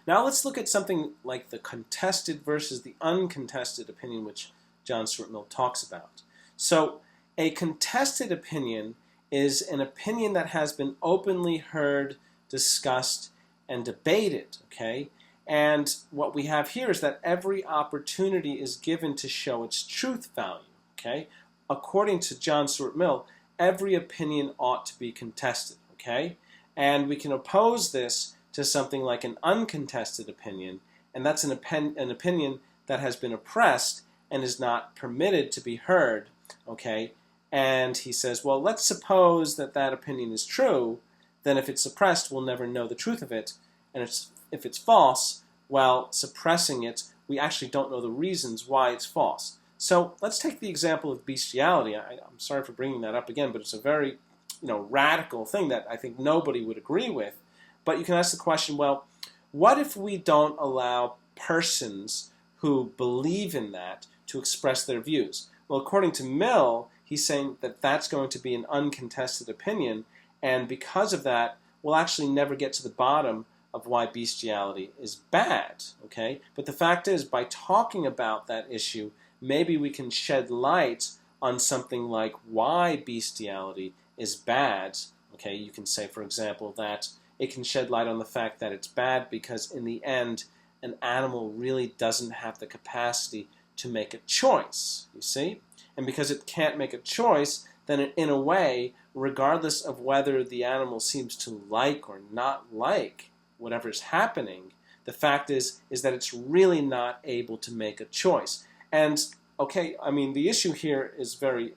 Now let's look at something like the contested versus the uncontested opinion, which John Stuart Mill talks about. So a contested opinion is an opinion that has been openly heard, discussed, and debated, okay? And what we have here is that every opportunity is given to show its truth value, okay? According to John Stuart Mill, every opinion ought to be contested, okay? And we can oppose this to something like an uncontested opinion, and that's an opinion that has been oppressed and is not permitted to be heard, okay? And he says, well, let's suppose that that opinion is true, then if it's suppressed, we'll never know the truth of it, and if it's false, well, suppressing it, we actually don't know the reasons why it's false. So let's take the example of bestiality. I'm sorry for bringing that up again, but it's a very radical thing that I think nobody would agree with. But you can ask the question, well, what if we don't allow persons who believe in that to express their views? Well, according to Mill, he's saying that that's going to be an uncontested opinion, and because of that, we'll actually never get to the bottom of why bestiality is bad, okay? But the fact is, by talking about that issue, maybe we can shed light on something like why bestiality is bad, okay? You can say, for example, that it can shed light on the fact that it's bad because in the end, an animal really doesn't have the capacity to make a choice, you see? And because it can't make a choice, then in a way, regardless of whether the animal seems to like or not like whatever's happening, the fact is that it's really not able to make a choice. And okay, I mean, the issue here is very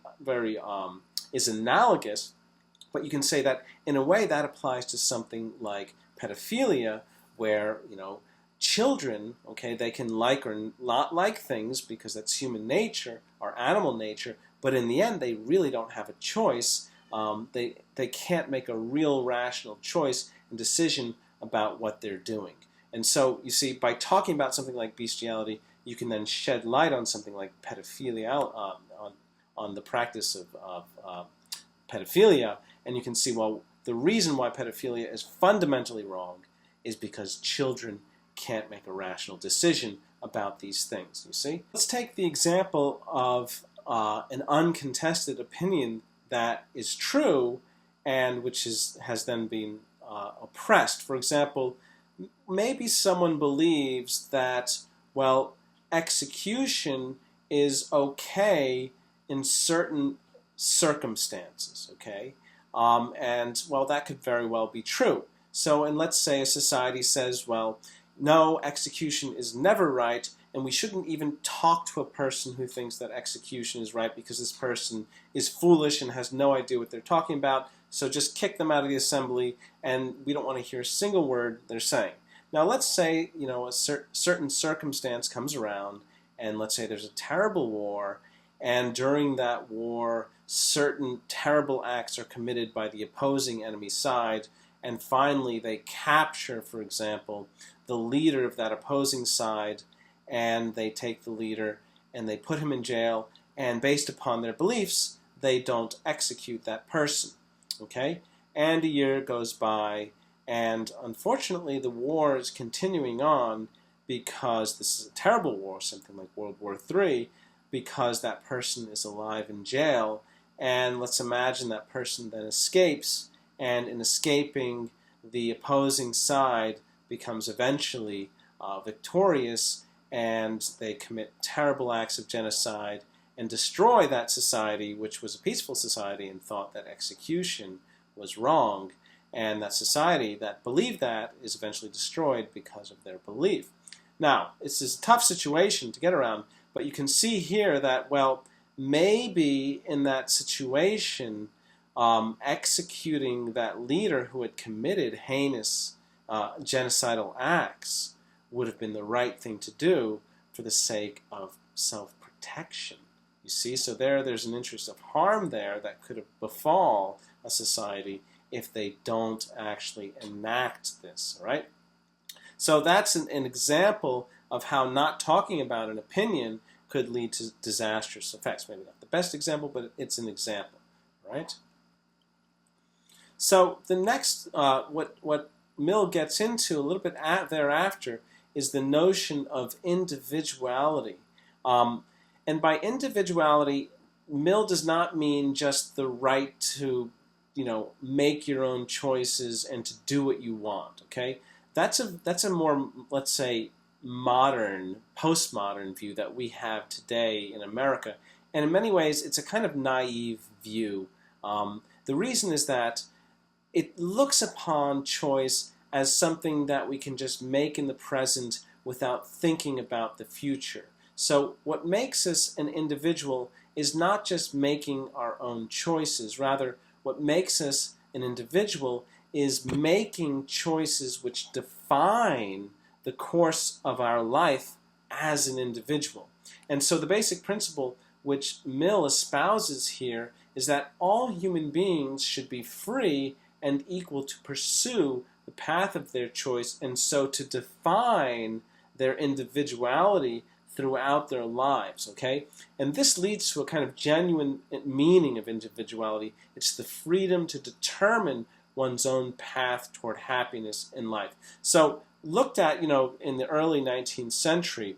is analogous, but you can say that in a way that applies to something like pedophilia, where children, okay, they can like or not like things because that's human nature or animal nature, but in the end, they really don't have a choice. They can't make a real rational choice and decision about what they're doing. And so, you see, by talking about something like bestiality, you can then shed light on something like pedophilia, on the practice of pedophilia, and you can see, well, the reason why pedophilia is fundamentally wrong is because children can't make a rational decision about these things, you see? Let's take the example of an uncontested opinion that is true and which has then been oppressed. For example, maybe someone believes that, well, execution is okay in certain circumstances, okay? And, well, that could very well be true. So, and let's say a society says, well, no, execution is never right, and we shouldn't even talk to a person who thinks that execution is right because this person is foolish and has no idea what they're talking about, so just kick them out of the assembly, and we don't want to hear a single word they're saying. Now, let's say, you know, a certain circumstance comes around, and let's say there's a terrible war, and during that war, certain terrible acts are committed by the opposing enemy side, and finally they capture, for example, the leader of that opposing side, and they take the leader and they put him in jail, and based upon their beliefs, they don't execute that person, okay? And a year goes by, and unfortunately the war is continuing on because this is a terrible war, something like World War III, because that person is alive in jail, and let's imagine that person then escapes, and in escaping, the opposing side becomes eventually victorious, and they commit terrible acts of genocide and destroy that society, which was a peaceful society and thought that execution was wrong, and that society that believed that is eventually destroyed because of their belief. Now, it's a tough situation to get around, but you can see here that, well, maybe in that situation, executing that leader who had committed heinous genocidal acts would have been the right thing to do for the sake of self-protection. You see, so there's an interest of harm there that could have befall a society if they don't actually enact this, all right? So that's an example of how not talking about an opinion could lead to disastrous effects. Maybe not the best example, but it's an example, right? So the next, what Mill gets into a little bit thereafter is the notion of individuality. And by individuality, Mill does not mean just the right to, you know, make your own choices and to do what you want, okay? That's a more, let's say, modern, postmodern view that we have today in America. And in many ways, it's a kind of naive view. The reason is that it looks upon choice as something that we can just make in the present without thinking about the future. So what makes us an individual is not just making our own choices. Rather, what makes us an individual is making choices which define the course of our life as an individual. And so the basic principle which Mill espouses here is that all human beings should be free and equal to pursue the path of their choice, and so to define their individuality throughout their lives, okay? And this leads to a kind of genuine meaning of individuality. It's the freedom to determine one's own path toward happiness in life. So looked at, you know, in the early 19th century,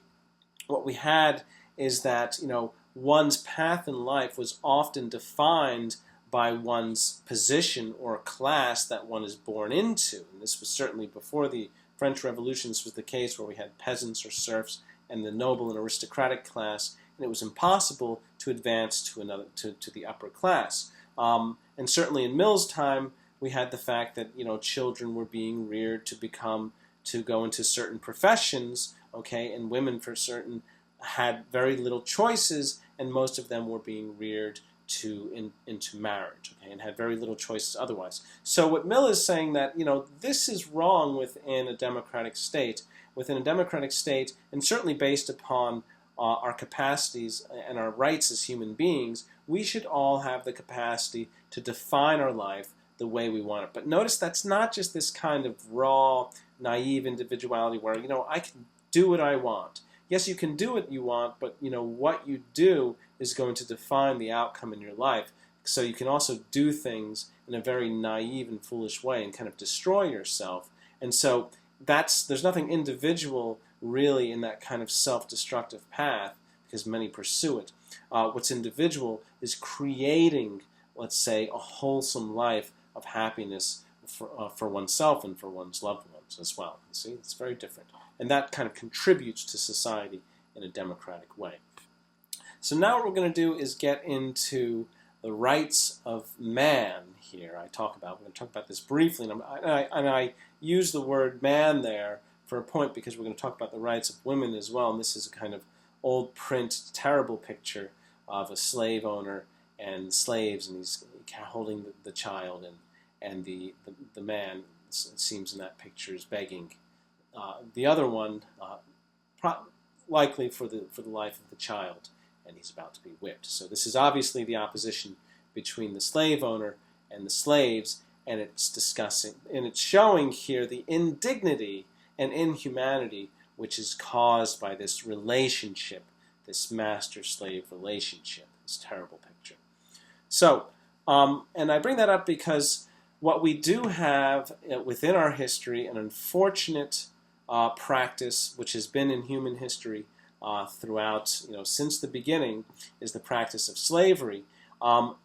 what we had is that, you know, one's path in life was often defined by one's position or class that one is born into. And this was certainly before the French Revolution. This was the case where we had peasants or serfs and the noble and aristocratic class, and it was impossible to advance to the upper class. And certainly in Mill's time, we had the fact that, you know, children were being reared to go into certain professions, okay, and women for certain had very little choices, and most of them were being reared into marriage, okay, and had very little choices otherwise. So what Mill is saying that, you know, this is wrong within a democratic state, within a democratic state, and certainly based upon our capacities and our rights as human beings, we should all have the capacity to define our life the way we want it. But notice that's not just this kind of raw, naive individuality where, I can do what I want. Yes, you can do what you want, but, what you do is going to define the outcome in your life. So you can also do things in a very naive and foolish way and kind of destroy yourself. And so there's nothing individual really in that kind of self-destructive path, because many pursue it. What's individual is creating, let's say, a wholesome life of happiness for oneself and for one's loved ones as well. You see, it's very different. And that kind of contributes to society in a democratic way. So now what we're going to do is get into the rights of man here. We're going to talk about this briefly, and I use the word man there for a point because we're going to talk about the rights of women as well. And this is a kind of old print, terrible picture of a slave owner and slaves, and he's holding the child, and the man, it seems in that picture, is begging. The other one, likely for the life of the child, and he's about to be whipped. So this is obviously the opposition between the slave owner and the slaves, and it's showing here the indignity and inhumanity which is caused by this relationship, this master-slave relationship, this terrible picture. So, and I bring that up because what we do have within our history, an unfortunate practice which has been in human history throughout, since the beginning, is the practice of slavery.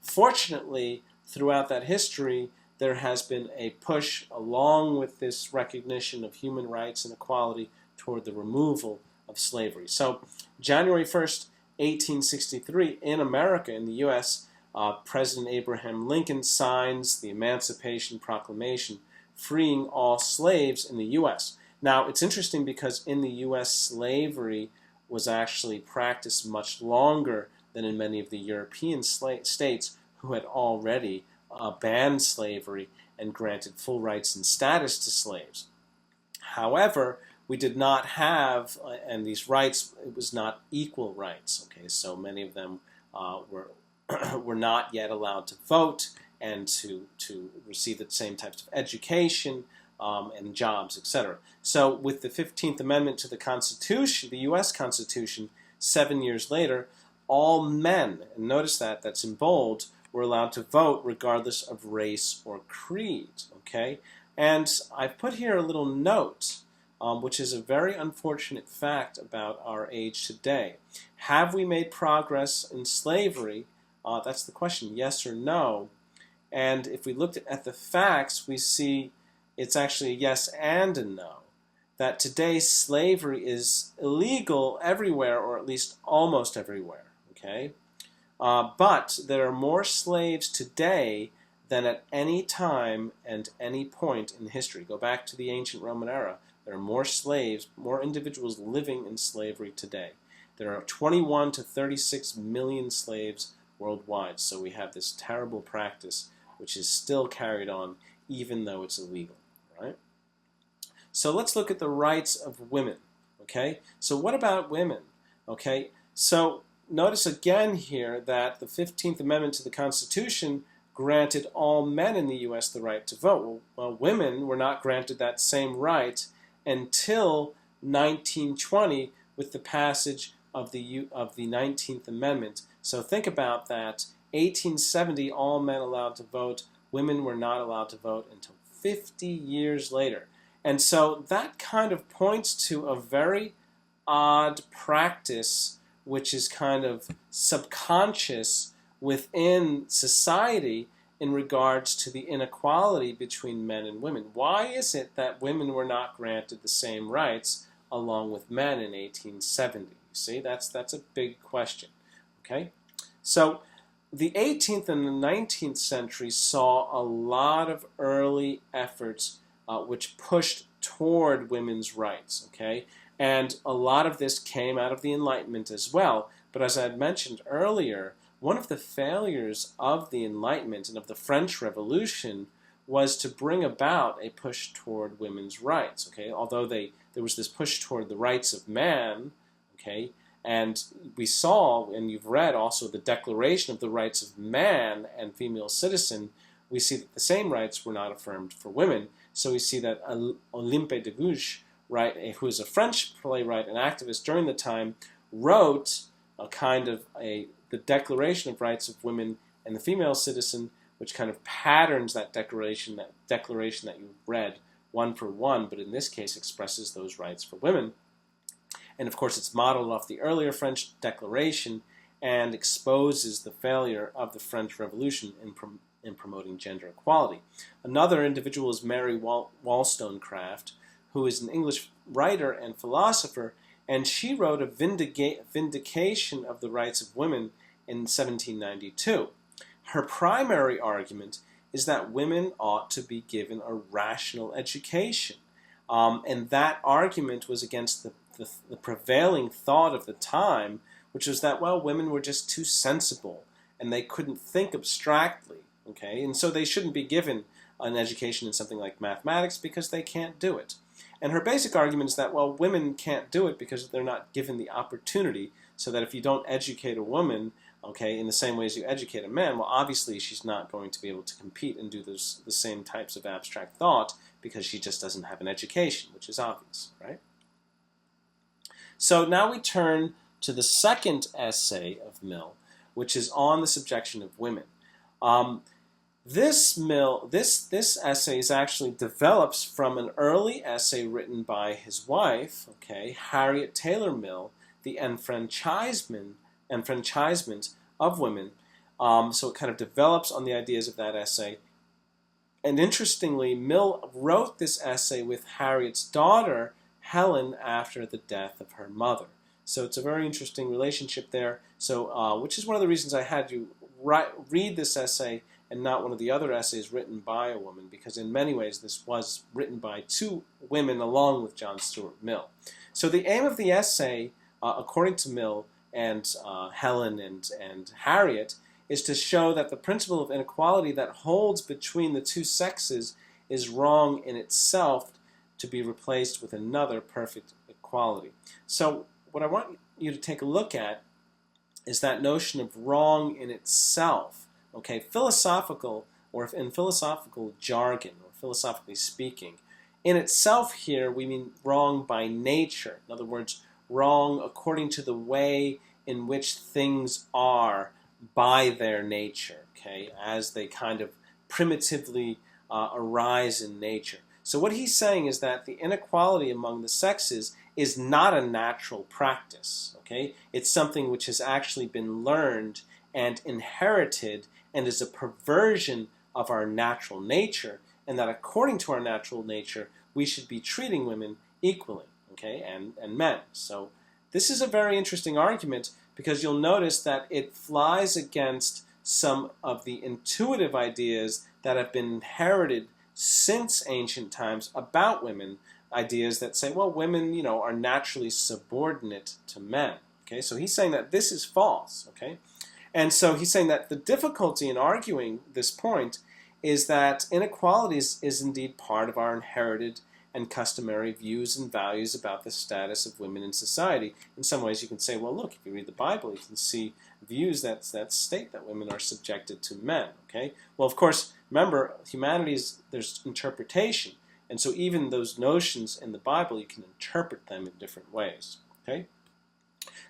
Fortunately, throughout that history, there has been a push along with this recognition of human rights and equality toward the removal of slavery. So, January 1st, 1863, in America, in the U.S., President Abraham Lincoln signs the Emancipation Proclamation, freeing all slaves in the U.S. Now, it's interesting because in the U.S., slavery was actually practiced much longer than in many of the European states who had already banned slavery and granted full rights and status to slaves. However, we did not have, and these rights, it was not equal rights. Okay, so many of them were not yet allowed to vote and to receive the same types of education and jobs, etc. So with the 15th Amendment to the Constitution, the U.S. Constitution, 7 years later, all men, and notice that's in bold, were allowed to vote regardless of race or creed. Okay, and I've put here a little note, which is a very unfortunate fact about our age today. Have we made progress in slavery? That's the question, yes or no. And if we looked at the facts, we see it's actually a yes and a no. That today slavery is illegal everywhere, or at least almost everywhere. Okay, but there are more slaves today than at any time and any point in history. Go back to the ancient Roman era. There are more slaves, more individuals living in slavery today. There are 21 to 36 million slaves worldwide. So we have this terrible practice which is still carried on even though it's illegal. Right? So let's look at the rights of women. Okay? So what about women? Okay? So notice again here that the 15th Amendment to the Constitution granted all men in the U.S. the right to vote. Well, women were not granted that same right until 1920 with the passage of the 19th Amendment. So think about that. 1870, all men allowed to vote. Women were not allowed to vote until 50 years later. And so that kind of points to a very odd practice which is kind of subconscious within society in regards to the inequality between men and women. Why is it that women were not granted the same rights along with men in 1870? You see, that's a big question. Okay, so the 18th and the 19th century saw a lot of early efforts which pushed toward women's rights. Okay, and a lot of this came out of the Enlightenment as well. But as I had mentioned earlier, one of the failures of the Enlightenment and of the French Revolution was to bring about a push toward women's rights. Okay, although there was this push toward the rights of man. Okay, and we saw, and you've read also, the Declaration of the Rights of Man and Female Citizen. We see that the same rights were not affirmed for women. So we see that Olympe de Gouges, right, who is a French playwright and activist during the time, wrote a kind of the Declaration of Rights of Women and the Female Citizen, which kind of patterns that declaration that you read one for one, but in this case expresses those rights for women. And of course it's modeled off the earlier French Declaration and exposes the failure of the French Revolution in promoting gender equality. Another individual is Mary Wollstonecraft, who is an English writer and philosopher, and she wrote a vindication of the rights of women in 1792. Her primary argument is that women ought to be given a rational education. And that argument was against the prevailing thought of the time, which was that, well, women were just too sensible and they couldn't think abstractly, okay? And so they shouldn't be given an education in something like mathematics because they can't do it. And her basic argument is that, well, women can't do it because they're not given the opportunity, so that if you don't educate a woman, okay, in the same way as you educate a man, well, obviously she's not going to be able to compete and do the same types of abstract thought because she just doesn't have an education, which is obvious, right? So now we turn to the second essay of Mill, which is on the subjection of women. This essay is actually develops from an early essay written by his wife, okay, Harriet Taylor Mill, The Enfranchisement of Women. So it kind of develops on the ideas of that essay. And interestingly, Mill wrote this essay with Harriet's daughter, Helen, after the death of her mother. So it's a very interesting relationship there. So, which is one of the reasons I had you read this essay and not one of the other essays written by a woman, because in many ways this was written by two women along with John Stuart Mill. So the aim of the essay, according to Mill and Helen and Harriet, is to show that the principle of inequality that holds between the two sexes is wrong in itself, to be replaced with another perfect equality. So what I want you to take a look at is that notion of wrong in itself. Okay, philosophical, or in philosophical jargon, or philosophically speaking, in itself here we mean wrong by nature. In other words, wrong according to the way in which things are by their nature, okay, as they kind of primitively arise in nature. So what he's saying is that the inequality among the sexes is not a natural practice, okay? It's something which has actually been learned and inherited and is a perversion of our natural nature, and that according to our natural nature, we should be treating women equally, okay, and men. So this is a very interesting argument because you'll notice that it flies against some of the intuitive ideas that have been inherited since ancient times about women, ideas that say, well, women, are naturally subordinate to men. Okay, so he's saying that this is false. Okay, and so he's saying that the difficulty in arguing this point is that inequality is indeed part of our inherited and customary views and values about the status of women in society. In some ways, you can say, well, look, if you read the Bible, you can see views that state that women are subjected to men. Okay, well, of course, remember, humanities, there's interpretation. And so even those notions in the Bible, you can interpret them in different ways. Okay?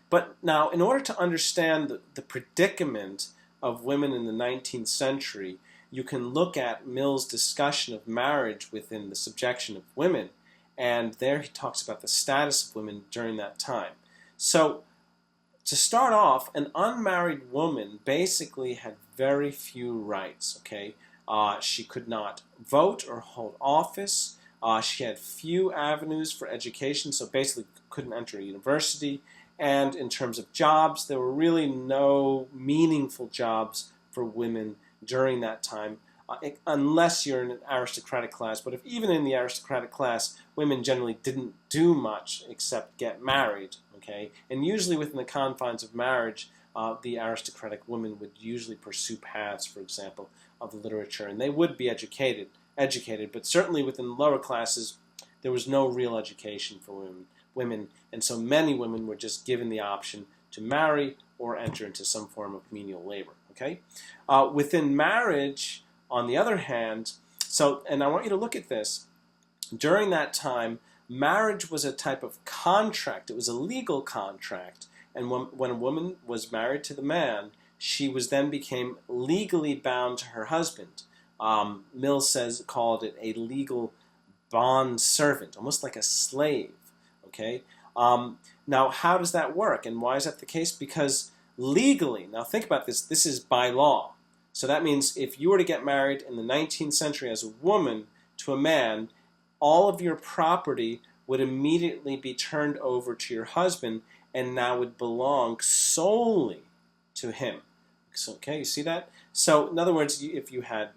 But now, in order to understand the predicament of women in the 19th century, you can look at Mill's discussion of marriage within the subjection of women. And there he talks about the status of women during that time. So, to start off, an unmarried woman basically had very few rights, okay? She could not vote or hold office. She had few avenues for education, so basically couldn't enter a university. And in terms of jobs, there were really no meaningful jobs for women during that time, unless you're in an aristocratic class. But even in the aristocratic class, women generally didn't do much except get married, okay? And usually within the confines of marriage, the aristocratic women would usually pursue paths, for example, of the literature, and they would be educated educated, but certainly within the lower classes, there was no real education for women, and so many women were just given the option to marry or enter into some form of menial labor. Okay, within marriage, on the other hand, and I want you to look at this. During that time, marriage was a type of contract. It was a legal contract, and when a woman was married to the man, she then became legally bound to her husband. Mills called it a legal bond servant, almost like a slave. Okay. Now, how does that work, and why is that the case? Because legally, now think about this. This is by law. So that means if you were to get married in the 19th century as a woman to a man, all of your property would immediately be turned over to your husband and now would belong solely to him. So, okay, you see that? So, in other words, if you had,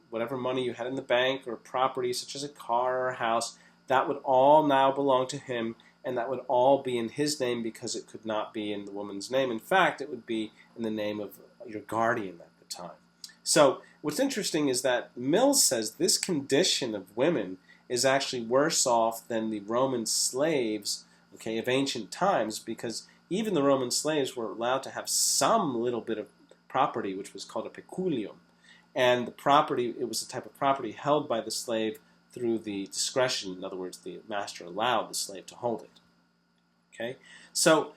whatever money you had in the bank or property, such as a car or a house, that would all now belong to him, and that would all be in his name because it could not be in the woman's name. In fact, it would be in the name of your guardian at the time. So, what's interesting is that Mills says this condition of women is actually worse off than the Roman slaves, okay, of ancient times, because even the Roman slaves were allowed to have some little bit of property, which was called a peculium. And the property, it was a type of property held by the slave through the discretion. In other words, the master allowed the slave to hold it. Okay? So,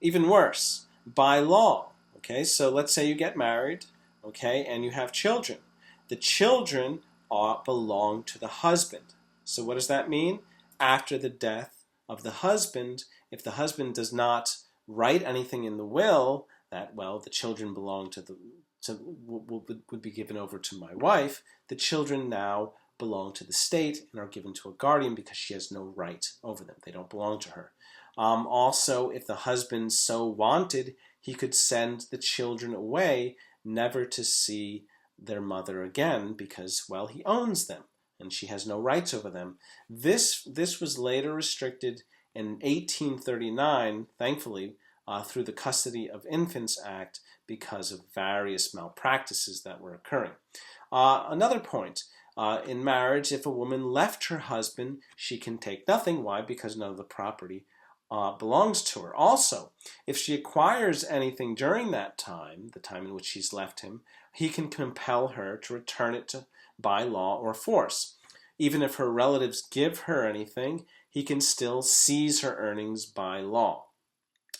even worse, by law. Okay? So, let's say you get married, okay, and you have children. The children belong to the husband. So what does that mean? After the death of the husband, if the husband does not write anything in the will that, well, the children belong would be given over to my wife, the children now belong to the state and are given to a guardian because she has no right over them. They don't belong to her. Also, if the husband so wanted, he could send the children away, never to see their mother again because, well, he owns them and she has no rights over them. This was later restricted in 1839, thankfully, through the Custody of Infants Act because of various malpractices that were occurring. Another point, in marriage, if a woman left her husband, she can take nothing. Why? Because none of the property belongs to her. Also, if she acquires anything during that time, the time in which she's left him, he can compel her to return it by law or force. Even if her relatives give her anything, he can still seize her earnings by law.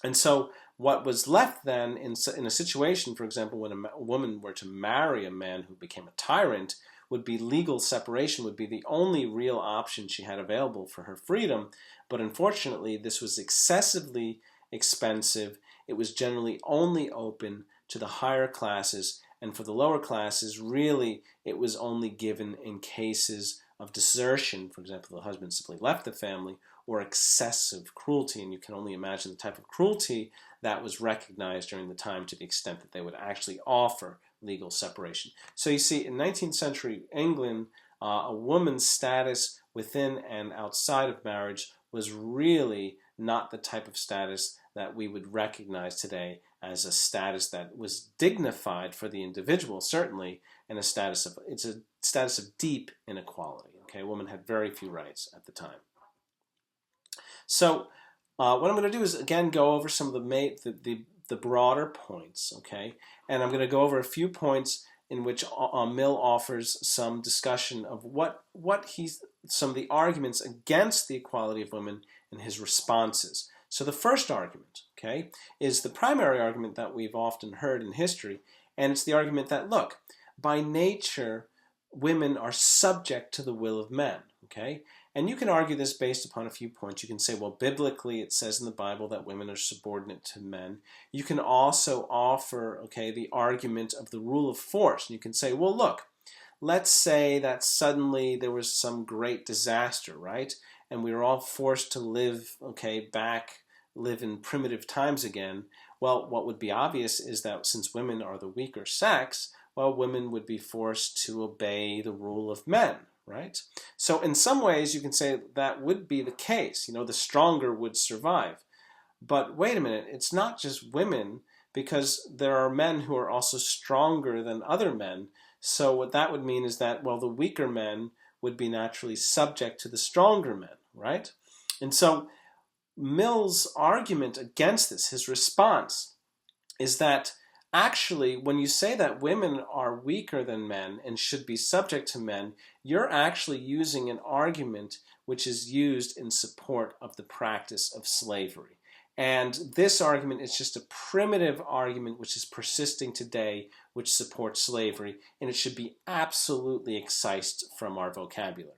And so what was left then in a situation, for example, when a woman were to marry a man who became a tyrant, would be legal separation would be the only real option she had available for her freedom. But unfortunately, this was excessively expensive. It was generally only open to the higher classes, and for the lower classes, really, it was only given in cases of desertion. For example, the husband simply left the family, or excessive cruelty, and you can only imagine the type of cruelty that was recognized during the time to the extent that they would actually offer legal separation. So you see, in 19th century England, a woman's status within and outside of marriage was really not the type of status that we would recognize today as a status that was dignified for the individual, certainly, and it's a status of deep inequality. Okay, a woman had very few rights at the time. So what I'm going to do is again go over some of the broader points, okay, and I'm going to go over a few points in which Mill offers some discussion of some of the arguments against the equality of women and his responses. So the first argument, okay, is the primary argument that we've often heard in history, and it's the argument that, look, by nature, women are subject to the will of men, okay? And you can argue this based upon a few points. You can say, well, biblically it says in the Bible that women are subordinate to men. You can also offer, okay, the argument of the rule of force. And you can say, well, look, let's say that suddenly there was some great disaster, right? And we were all forced to live in primitive times again. Well, what would be obvious is that since women are the weaker sex, well, women would be forced to obey the rule of men, right? So in some ways, you can say that would be the case. The stronger would survive. But wait a minute, it's not just women, because there are men who are also stronger than other men. So what that would mean is that, well, the weaker men would be naturally subject to the stronger men, right? And so Mill's argument against this, his response, is that actually, when you say that women are weaker than men and should be subject to men, you're actually using an argument which is used in support of the practice of slavery. And this argument is just a primitive argument which is persisting today, which supports slavery, and it should be absolutely excised from our vocabulary.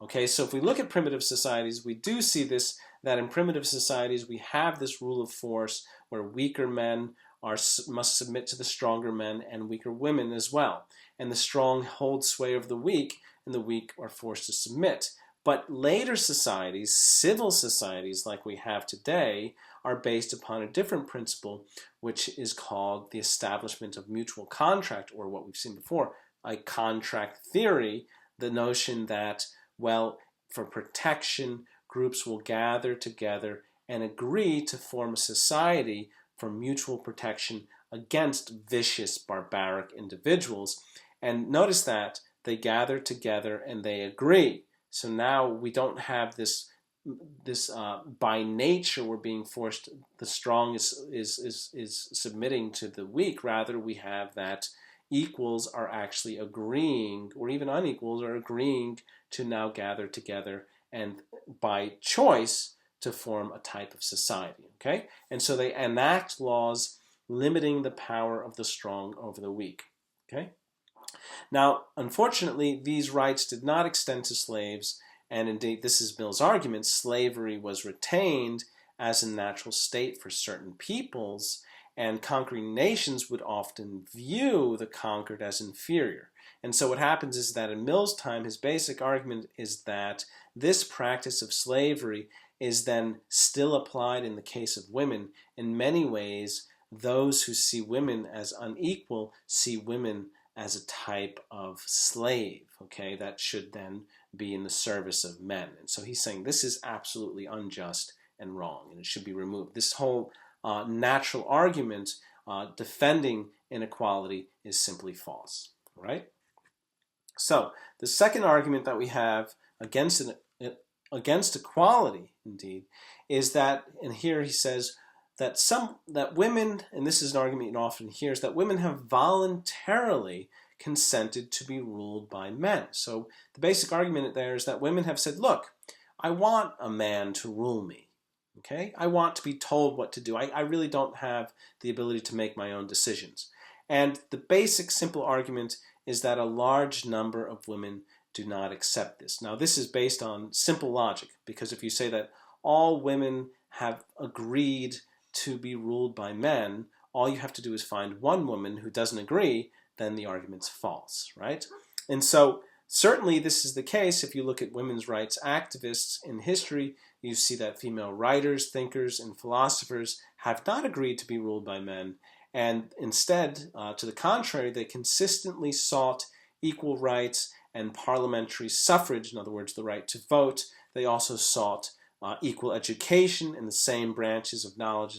Okay, so if we look at primitive societies, we do see this, that in primitive societies we have this rule of force where weaker men must submit to the stronger men, and weaker women as well. And the strong hold sway over the weak, and the weak are forced to submit. But later societies, civil societies like we have today, are based upon a different principle, which is called the establishment of mutual contract, or what we've seen before, a contract theory, the notion that, well, for protection, groups will gather together and agree to form a society for mutual protection against vicious, barbaric individuals. And notice that they gather together and they agree. So now we don't have this by nature we're being forced, the strong is submitting to the weak. Rather, we have that equals are actually agreeing, or even unequals are agreeing to now gather together and by choice to form a type of society, okay? And so they enact laws limiting the power of the strong over the weak, okay? Now, unfortunately, these rights did not extend to slaves, and indeed, this is Mill's argument, slavery was retained as a natural state for certain peoples, and conquering nations would often view the conquered as inferior. And so what happens is that in Mill's time, his basic argument is that this practice of slavery is then still applied in the case of women. In many ways, those who see women as unequal see women as a type of slave, okay, that should then be in the service of men. And so he's saying this is absolutely unjust and wrong, and it should be removed. This whole natural argument defending inequality is simply false, right? So the second argument that we have against equality, indeed, is that, and here he says that women, and this is an argument you often hear, is that women have voluntarily consented to be ruled by men. So the basic argument there is that women have said, look, I want a man to rule me. Okay? I want to be told what to do. I really don't have the ability to make my own decisions. And the basic simple argument is that a large number of women do not accept this. Now, this is based on simple logic, because if you say that all women have agreed to be ruled by men, all you have to do is find one woman who doesn't agree, then the argument's false, right? And so certainly this is the case if you look at women's rights activists in history. You see that female writers, thinkers, and philosophers have not agreed to be ruled by men, and instead, to the contrary, they consistently sought equal rights and parliamentary suffrage, in other words, the right to vote. They also sought equal education in the same branches of knowledge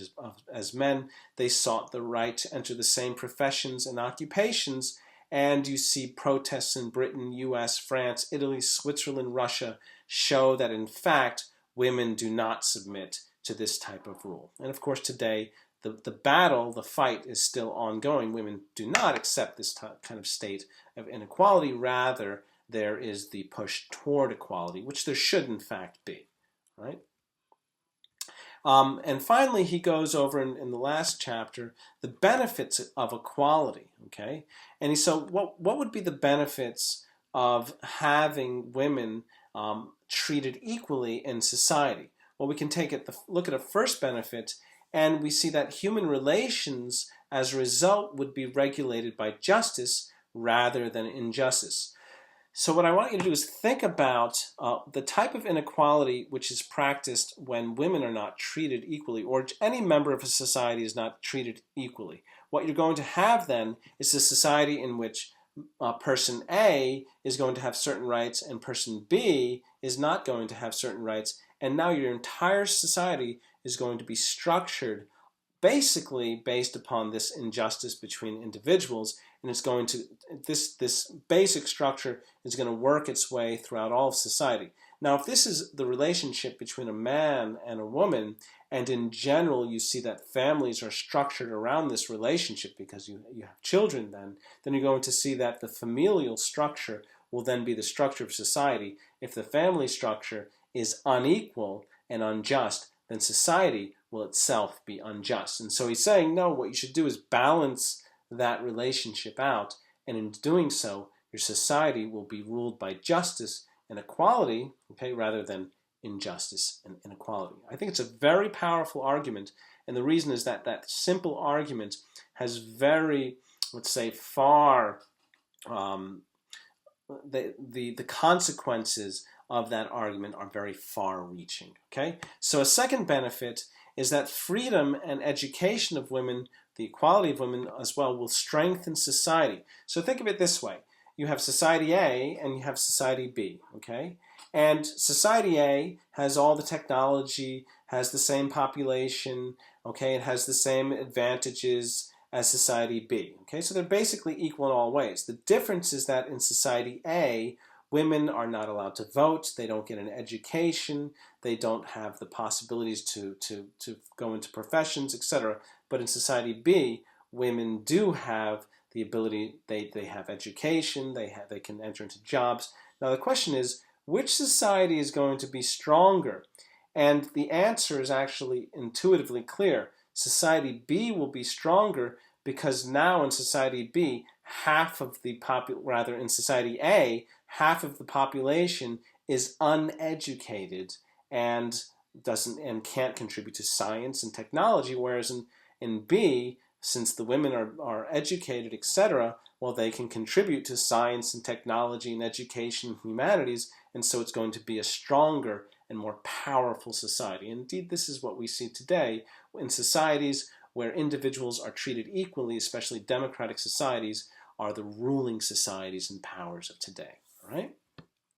as men. They sought the right to enter the same professions and occupations, and you see protests in Britain, US, France, Italy, Switzerland, Russia show that in fact women do not submit to this type of rule. And of course today the battle, the fight is still ongoing. Women do not accept this kind of state of inequality. Rather, there is the push toward equality, which there should in fact be, right? And finally, he goes over in the last chapter the benefits of equality, okay? And so what would be the benefits of having women treated equally in society? Well, we can look at a first benefit, and we see that human relations, as a result, would be regulated by justice rather than injustice. So what I want you to do is think about the type of inequality which is practiced when women are not treated equally, or any member of a society is not treated equally. What you're going to have then is a society in which person A is going to have certain rights and person B is not going to have certain rights, and now your entire society is going to be structured basically based upon this injustice between individuals. and it's going to, this basic structure is going to work its way throughout all of society. Now, if this is the relationship between a man and a woman, and in general you see that families are structured around this relationship because you have children, then you're going to see that the familial structure will then be the structure of society. If the family structure is unequal and unjust, then society will itself be unjust. And so he's saying, no, what you should do is balance that relationship out, and in doing so, your society will be ruled by justice and equality, okay, rather than injustice and inequality. I think it's a very powerful argument, and the reason is that that simple argument has very, let's say, far, the consequences of that argument are very far-reaching, okay? So a second benefit is that freedom and education of women, the equality of women as well, will strengthen society. So think of it this way. You have society A and you have society B, okay? And society A has all the technology, has the same population, okay? It has the same advantages as society B, okay? So they're basically equal in all ways. The difference is that in society A, women are not allowed to vote, they don't get an education, they don't have the possibilities to go into professions, etc. But in society B, women do have the ability, they have education, they can enter into jobs. Now the question is, which society is going to be stronger? And the answer is actually intuitively clear. Society B will be stronger because now in society B, in society A, half of the population is uneducated and can't contribute to science and technology, whereas in B, since the women are educated, etc., well, they can contribute to science and technology and education and humanities, and so it's going to be a stronger and more powerful society. Indeed, this is what we see today in societies where individuals are treated equally, especially democratic societies, are the ruling societies and powers of today. All right?